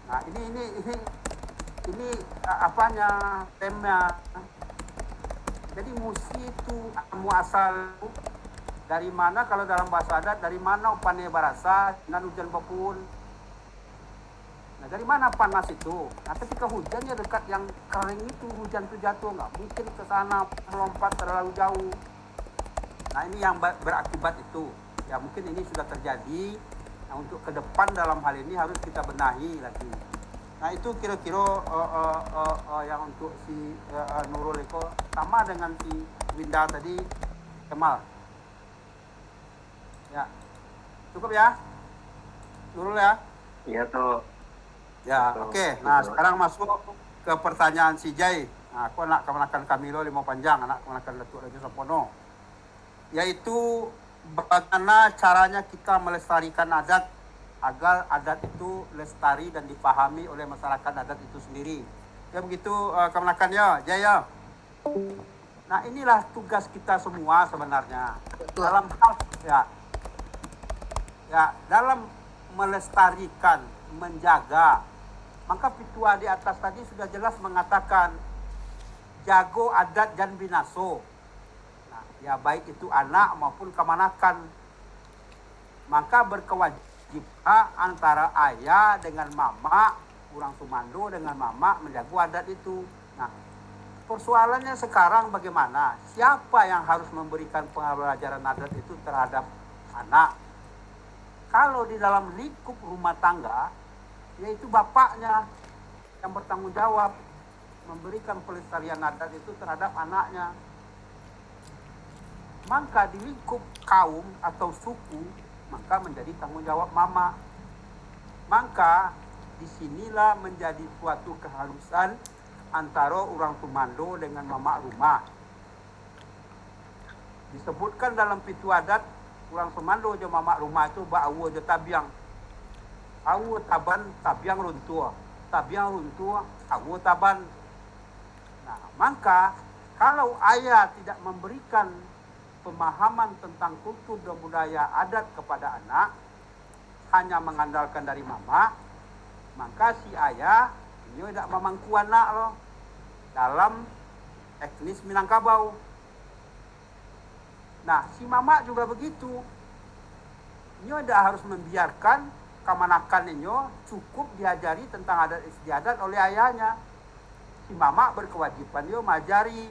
Nah, ini apanya temnya. Jadi musi itu kamu asal dari mana, kalau dalam bahasa adat dari mana upane barasa dengan hujan bapun. Nah dari mana panas itu? Nah ketika hujannya dekat yang kering itu, hujan itu jatuh, nggak mungkin ke sana melompat terlalu jauh. Nah ini yang berakibat itu. Ya mungkin ini sudah terjadi. Nah untuk ke depan dalam hal ini harus kita benahi lagi. Nah itu kira-kira yang untuk si Nurul Eko sama dengan si Winda tadi, Kemal. Ya cukup ya Nurul ya.
Iya tuh.
Ya
Betul,
oke. Nah
betul.
sekarang masuk ke pertanyaan si Jai. Nah aku anak kemenakan Kamilo Limo Panjang, anak kemenakan Datuk Raja Sapono. Yaitu bagaimana caranya kita melestarikan adat agar adat itu lestari dan dipahami oleh masyarakat adat itu sendiri. Ya begitu kemenakannya, Jaya. Nah inilah tugas kita semua sebenarnya. Dalam hal dalam melestarikan, menjaga. Maka pitua di atas tadi sudah jelas mengatakan jago adat dan binaso. Nah, ya baik itu anak maupun kemanakan. Maka berkewajiban antara ayah dengan mama, orang Sumando dengan mama menjaga adat itu. Nah, persoalannya sekarang bagaimana? Siapa yang harus memberikan pembelajaran adat itu terhadap anak? Kalau di dalam lingkup rumah tangga, yaitu bapaknya yang bertanggung jawab memberikan pelestarian adat itu terhadap anaknya. Maka di lingkup kaum atau suku, maka menjadi tanggung jawab mama. Maka disinilah menjadi suatu keharusan antara orang Tumando dengan mama rumah. Disebutkan dalam pitu adat, orang Tumando je mama rumah itu ba'awu je tabiang. Awu taban tabiang runtuh, tabiang runtuh awu taban. Nah, maka kalau ayah tidak memberikan pemahaman tentang kultur dan budaya adat kepada anak, hanya mengandalkan dari mama, maka si ayah ini tidak memangku anak loh dalam etnis Minangkabau. Nah, si mama juga begitu. Ini tidak harus membiarkan kemanakan ini cukup diajari tentang adat istiadat oleh ayahnya. Si mama berkewajiban dia mengajari,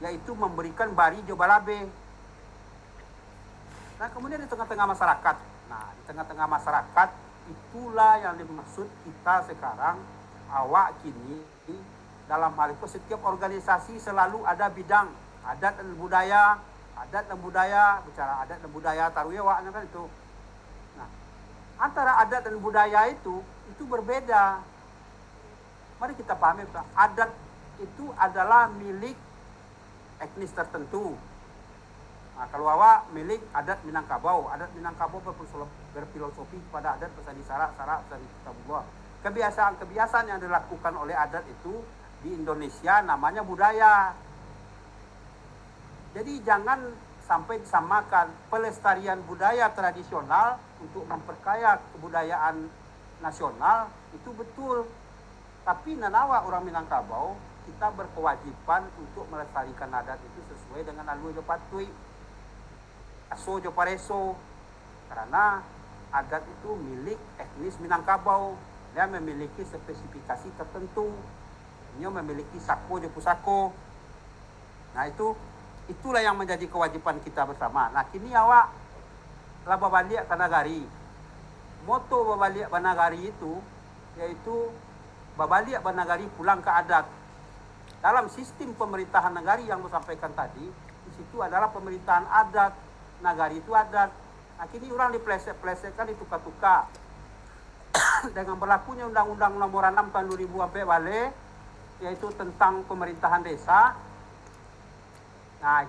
yaitu memberikan bari jobalabe. Nah kemudian di tengah-tengah masyarakat, itulah yang dimaksud kita sekarang, awak kini dalam hal itu setiap organisasi selalu ada bidang adat dan budaya, bicara adat dan budaya taruyawaknya kan itu. Nah, antara adat dan budaya itu berbeda. Mari kita pahami, adat itu adalah milik etnis tertentu. Nah, kalau awak milik adat Minangkabau berfilosofi pada adat Pesani Sarak, Pesani Kitabullah. Kebiasaan-kebiasaan yang dilakukan oleh adat itu di Indonesia namanya budaya. Jadi jangan sampai disamakan pelestarian budaya tradisional untuk memperkaya kebudayaan nasional itu betul. Tapi nanawa orang Minangkabau, kita berkewajiban untuk melestarikan adat itu sesuai dengan alui jopatui, aso jopareso, karena adat itu milik etnis Minangkabau. Dia memiliki spesifikasi tertentu. Dia memiliki sako jopusako. Nah itulah yang menjadi kewajiban kita bersama. Nah kini awak lah babalik ke nagari. Moto babalik ke nagari itu yaitu babalik ke nagari pulang ke adat. Dalam sistem pemerintahan nagari yang saya sampaikan tadi, di situ adalah pemerintahan adat, nagari itu adat. Nah kini orang diplesek-plesekkan ditukar-tukar. Dengan berlakunya Undang-Undang Nomor 6 Tahun 2000 sampai balik, yaitu tentang pemerintahan desa. Nah,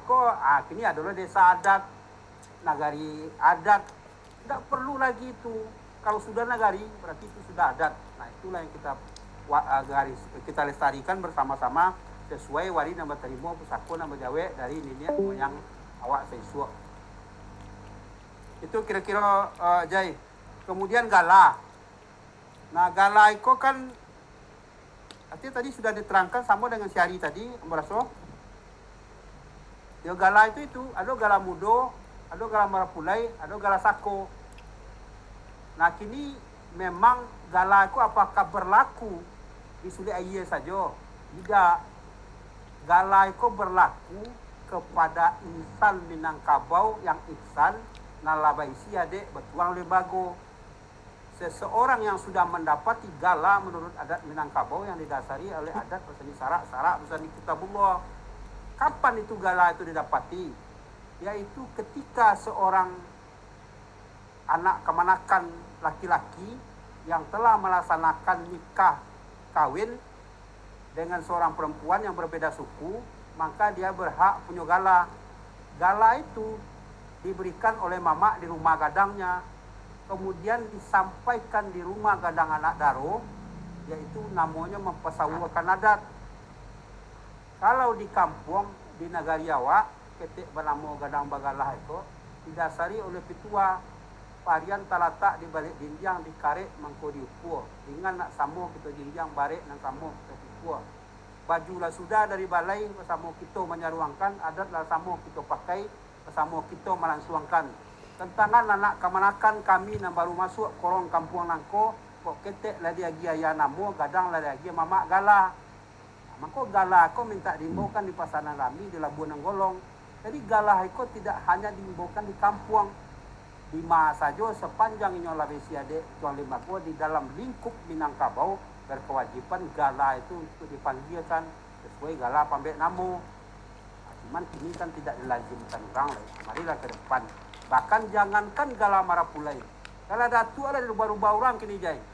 kini adalah desa adat, nagari adat. Tidak perlu lagi itu. Kalau sudah nagari, berarti itu sudah adat. Nah, itulah yang kita lestarikan bersama-sama sesuai wari nama terima pusako nama jawe dari nenek moyang awak sesuai. Itu kira-kira Jai. Kemudian gala. Nah, gala itu kan artinya tadi sudah diterangkan sama dengan si Hari tadi, Mbaraso. Ya gala itu ada gala mudo, ada gala marapulai, ada gala sako. Nah kini memang gala itu apakah berlaku di Suli Aye saja? Tidak. Gala itu berlaku kepada insan Minangkabau yang ihsan nalabaisi adek bertuang lembago. Seseorang yang sudah mendapati gala menurut adat Minangkabau yang didasari oleh adat Pesani Sarak Pesani Kitabullah. Kapan itu gala itu didapati? Yaitu ketika seorang anak kemanakan laki-laki yang telah melaksanakan nikah kawin dengan seorang perempuan yang berbeda suku, maka dia berhak punya gala. Gala itu diberikan oleh mamak di rumah gadangnya, kemudian disampaikan di rumah gadang anak daro, yaitu namanya mempesawuakan adat. Kalau di kampung, di nagari awak, ketik bernama gadang bagalah itu, didasari oleh pitua, varian talatak di balik dinjang di karek mangko diukur. Dengan nak samo kita dinjang barek nak samo kita ukur. Bajulah sudah dari balai, samo kita menyaruangkan, adatlah samo kita pakai, samo kita melangsungkan. Tentangan anak kemanakan kami yang baru masuk korong kampung nangko, kok ketik lah dia giaya namo, gadang lah dia mamak galah. Maka galah ko minta diimbaukan di pasaran rami di Labuan Nanggolong. Jadi galah ko tidak hanya diimbaukan di kampung. Di masa saja sepanjang Inyo Labesi Ade Tuan Lembago di dalam lingkup Minangkabau berkewajiban galah itu untuk dipanggilkan sesuai galah pambek namo. Cuman kini kan tidak dilazimkan orang lain. Marilah ke depan. Bahkan jangankan galah marapulai. Galah datu ada di rubah-rubah orang kini Jai.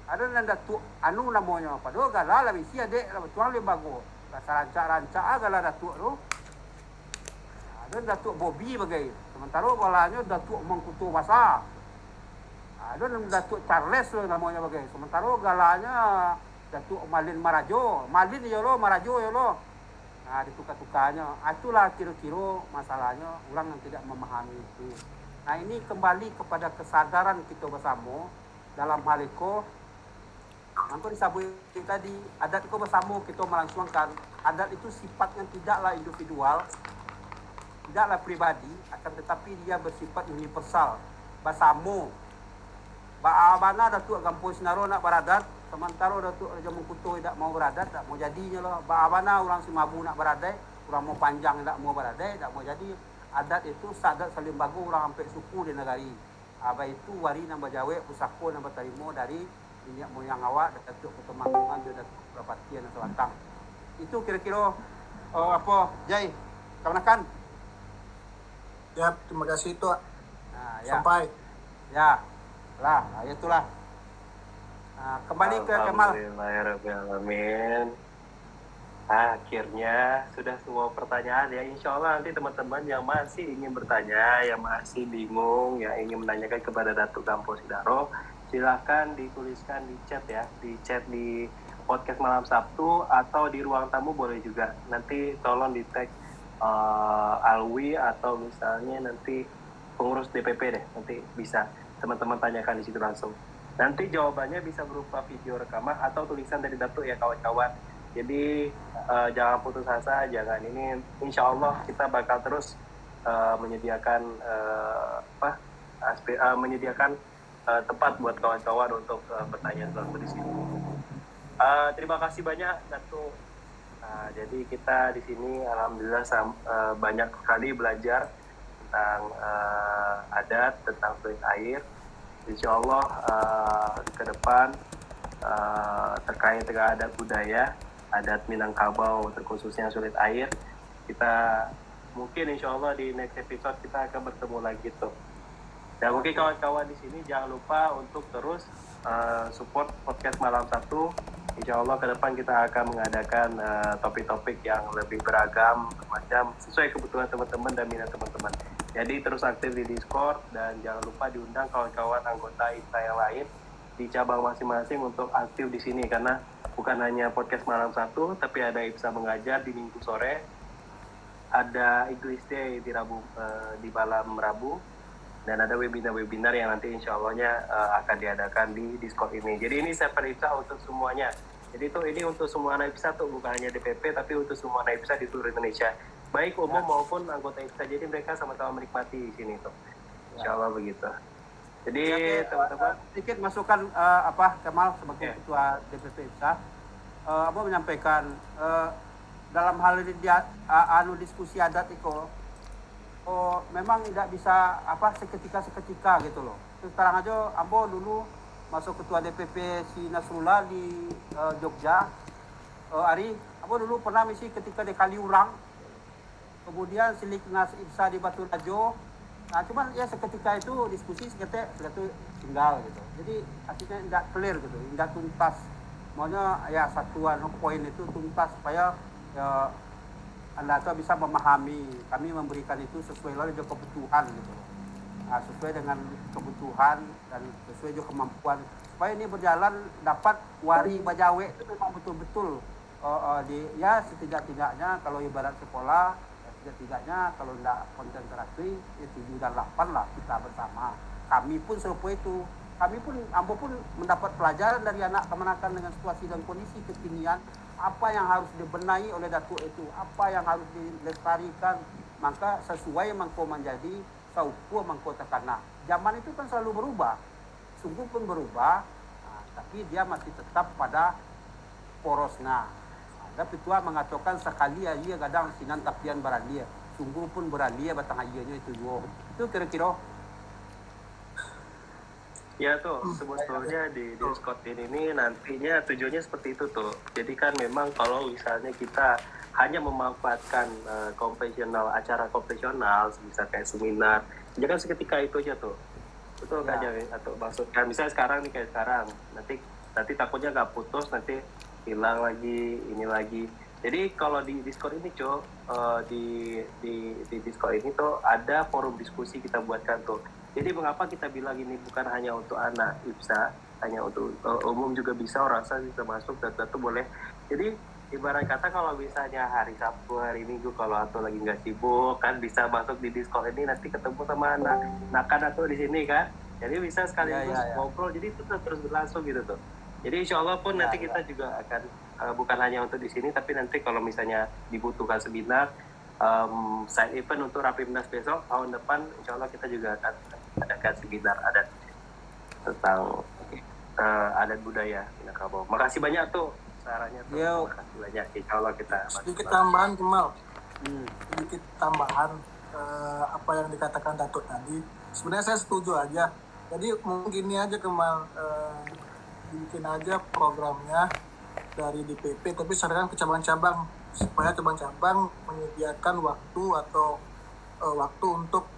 Ada nanda tu anu namanya apa? Do gala lah bisi adek lah Tuang Lembago. Rasa rancak gala datuk tu. Ada datuk Bobby bagai. Sementara galanya datuk Mangkutu Masa. Ada datuk Charles tu namanya bagai. Sementara galanya datuk Malin Marajo. Malin ya lo, Marajo ya lo. Nah, ditukar-tukarnya. Itulah kira-kira masalahnya orang yang tidak memahami itu. Nah, ini kembali kepada kesadaran kita bersama dalam hal itu. Maka disebut tadi, adat itu bersama kita melangsungkan. Adat itu sifatnya tidaklah individual, tidaklah pribadi, akan tetapi dia bersifat universal. Bersama. Ba'abana Datuk Gampung Sinaro nak beradat, sementara Datuk Raja Mengkutu tidak mau beradat, tak mau jadinya lah. Ba'abana orang Simabu nak beradai, orang mau panjang tak mau beradai, tak mau jadi. Adat itu sadat saling bagu orang sampai suku di negari. Apa itu wari nambah jawe, pusako nambah tarimo dari minyak moyang awak, Datuk Ketemanggungan, Datuk Perapatian dan Selatan. Itu kira-kira apa, Jai? Kawan-kawan?
Ya, terima kasih itu.
Nah, ya.
Sampai.
Ya, lah, itulah. Nah, kembali ke Kemal.
Alhamdulillahirrahmanirrahim. Akhirnya sudah semua pertanyaan ya. Insya Allah nanti teman-teman yang masih ingin bertanya, yang masih bingung, yang ingin menanyakan kepada Datuk Gampung Sidaro, silahkan dituliskan di chat ya, di chat di podcast malam Sabtu atau di ruang tamu boleh juga. Nanti tolong di tag Alwi atau misalnya nanti pengurus DPP deh, nanti bisa teman-teman tanyakan di situ langsung. Nanti jawabannya bisa berupa video rekaman atau tulisan dari Datuk ya kawan-kawan. Jadi jangan putus asa, jangan ini. Insya Allah kita bakal terus menyediakan menyediakan tempat buat kawan-kawan untuk bertanya selalu di sini. Terima kasih banyak Datuk. Jadi kita di sini alhamdulillah banyak sekali belajar tentang adat, tentang sulit air. Insya Allah ke depan terkait dengan adat budaya, adat Minangkabau terkhususnya sulit air, kita mungkin insya Allah di next episode kita akan bertemu lagi tuh. Dan mungkin kawan-kawan di sini jangan lupa untuk terus support podcast Malam Satu. Insya Allah ke depan kita akan mengadakan topik-topik yang lebih beragam, macam sesuai kebutuhan teman-teman dan minat teman-teman. Jadi terus aktif di Discord dan jangan lupa diundang kawan-kawan anggota IPSA yang lain di cabang masing-masing untuk aktif di sini, karena bukan hanya podcast Malam Satu, tapi ada IPSA mengajar di Minggu sore, ada English Day di malam Rabu, dan ada webinar-webinar yang nanti insya Allahnya akan diadakan di Discord ini. Jadi ini separate IPSA untuk semuanya. Jadi ini untuk semua anak IPSA tuh, bukan hanya DPP, tapi untuk semua anak IPSA di seluruh Indonesia. Baik umum maupun anggota IPSA. Jadi mereka sama-sama menikmati di sini tuh. Insya Allah begitu. Jadi teman-teman,
sedikit masukan Kemal sebagai ketua DPP IPSA, menyampaikan dalam hal ini diskusi adat itu memang tidak bisa seketika gitu loh. Sekarang aja Ambo dulu masuk ketua DPP si Nasrullah di Jogja. Ari, Ambo dulu pernah misi ketika di Kaliurang. Kemudian silik Nas IPSA di Batu Rajo. Nah, cuman ya seketika itu diskusi seketika tinggal gitu. Jadi artinya tidak clear gitu, tidak tuntas. Maunya ya satuan poin itu tuntas supaya ya Anda tuh bisa memahami. Kami memberikan itu sesuai dengan kebutuhan gitu. Nah, sesuai dengan kebutuhan dan sesuai juga kemampuan. Supaya ini berjalan dapat wari bajawe itu memang betul-betul ya setidak-tidaknya kalau ibarat sekolah, setidak-tidaknya kalau tidak konsentrasi ya 7 dan 8 lah kita bersama. Kami pun serupa itu. Ambo pun mendapat pelajaran dari anak kemenakan dengan situasi dan kondisi kekinian, apa yang harus dibenahi oleh Datuk itu, apa yang harus dilestarikan, maka sesuai mangko menjadi saupu mangko tekana. Zaman itu kan selalu berubah, sungguh pun berubah, tapi dia masih tetap pada porosnya. Ada petua mengatakan sekali aja kadang sinan tapian beralia, sungguh pun beralia batang ayahnya itu juga. Itu kira-kira.
Ya tuh, sebetulnya di Discord ini nantinya tujuannya seperti itu tuh. Jadi kan memang kalau misalnya kita hanya memanfaatkan acara konvensional, bisa kayak seminar, ya kan seketika itu aja tuh. Betul kan ya, atau maksudnya misalnya sekarang nih kayak sekarang, nanti takutnya nggak putus, nanti hilang lagi, ini lagi. Jadi kalau di Discord ini di Discord ini tuh ada forum diskusi kita buatkan tuh. Jadi mengapa kita bilang ini bukan hanya untuk anak IPSA, hanya untuk umum juga bisa, orang asal bisa masuk dan tentu boleh. Jadi ibarat kata kalau misalnya hari Sabtu, hari Minggu kalau atau lagi nggak sibuk kan bisa masuk di Discord ini, nanti ketemu sama anak kan atau di sini kan. Jadi bisa sekaligus ngobrol, jadi itu terus berlangsung gitu tuh. Jadi insya Allah pun nanti kita juga akan bukan hanya untuk di sini, tapi nanti kalau misalnya dibutuhkan seminar, side event untuk Rapimnas besok, tahun depan insya Allah kita juga akan adakan seminar adat tentang adat budaya Minangkabau. Makasih banyak tuh sarannya tuh. Makasih banyak. Insya Allah kita
sedikit tambahan Kemal. Sedikit tambahan apa yang dikatakan Datuk tadi. Sebenarnya saya setuju aja. Jadi mungkin ini aja Kemal, bikin aja programnya dari DPP, tapi sarankan ke cabang-cabang supaya cabang-cabang menyediakan waktu atau waktu untuk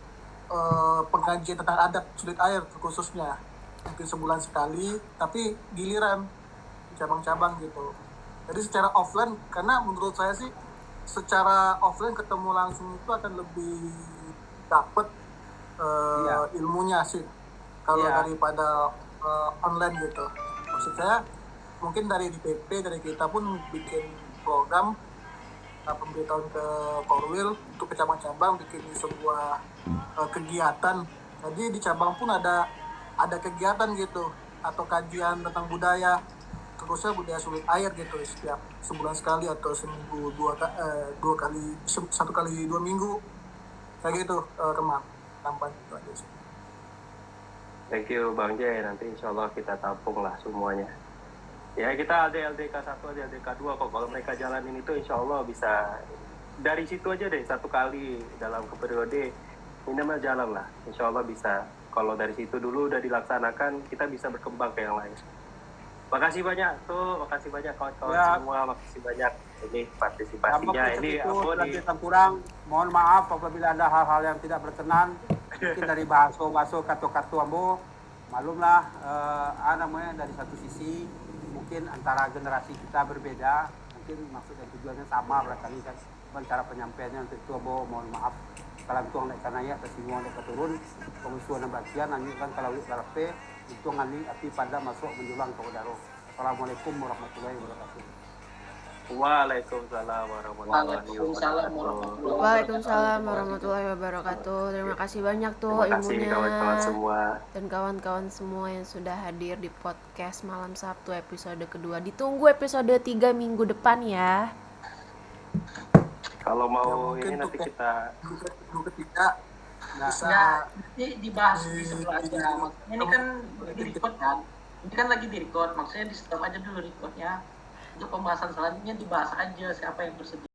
pengkajian tentang adat sulit air khususnya, mungkin sebulan sekali, tapi giliran cabang-cabang gitu. Jadi secara offline, karena menurut saya sih secara offline ketemu langsung itu akan lebih dapet ilmunya sih kalau daripada online gitu. Maksud saya mungkin dari DPP, dari kita pun bikin program pemberitahuan ke Korwil untuk ke cabang-cabang bikin sebuah kegiatan. Jadi di cabang pun ada kegiatan gitu atau kajian tentang budaya, terusnya budaya sulit air gitu setiap sebulan sekali atau seminggu dua kali, 1 kali 2 minggu kayak gitu. Kemar tambahan itu aja sih.
Thank you Bang Jay, nanti insya Allah kita tampung lah semuanya. Ya kita ada LDK 1, ada LDK 2 kok. Kalau mereka jalanin itu insya Allah bisa dari situ aja deh, 1 kali dalam periode minimal jalan lah. Insya Allah bisa. Kalau dari situ dulu udah dilaksanakan, kita bisa berkembang ke yang lain. Makasih banyak tuh, makasih banyak kawan-kawan
Ya.
semua, makasih banyak ini partisipasinya. Ini aku di
yang kurang, mohon maaf apabila ada hal-hal yang tidak berkenan. Mungkin dari bahasa kata-kata ambo, malumlah namanya dari satu sisi mungkin antara generasi kita berbeda, mungkin maksud dan tujuannya sama barangkali kan, cuman cara penyampaiannya untuk itu ambo mohon maaf kalau tuang naik kanaya tersinggung naik keturun pengusuhan dan bagian nanti kan kalau larape itu ngali api pada masuk menjulang ke udara. Assalamualaikum warahmatullahi wabarakatuh.
Waalaikumsalam warahmatullahi
Waalaikumsalam
wabarakatuh.
Waalaikumsalam warahmatullahi wabarakatuh. Terima kasih banyak tuh
Terima kasih
ilmunya
kawan-kawan semua.
dan kawan-kawan semua yang sudah hadir di podcast Malam Sabtu episode kedua. Ditunggu episode 3 minggu depan ya.
Kalau
Ya,
mau
mungkin
ini nanti
untuk
kita
minggu ketiga
Nah,
bisa
Nanti dibahas di sebelah aja. Maksudnya ini kan di record kan. Ini kan lagi di record. Maksudnya di stop aja dulu recordnya. Untuk pembahasan selanjutnya dibahas aja siapa yang bersedia.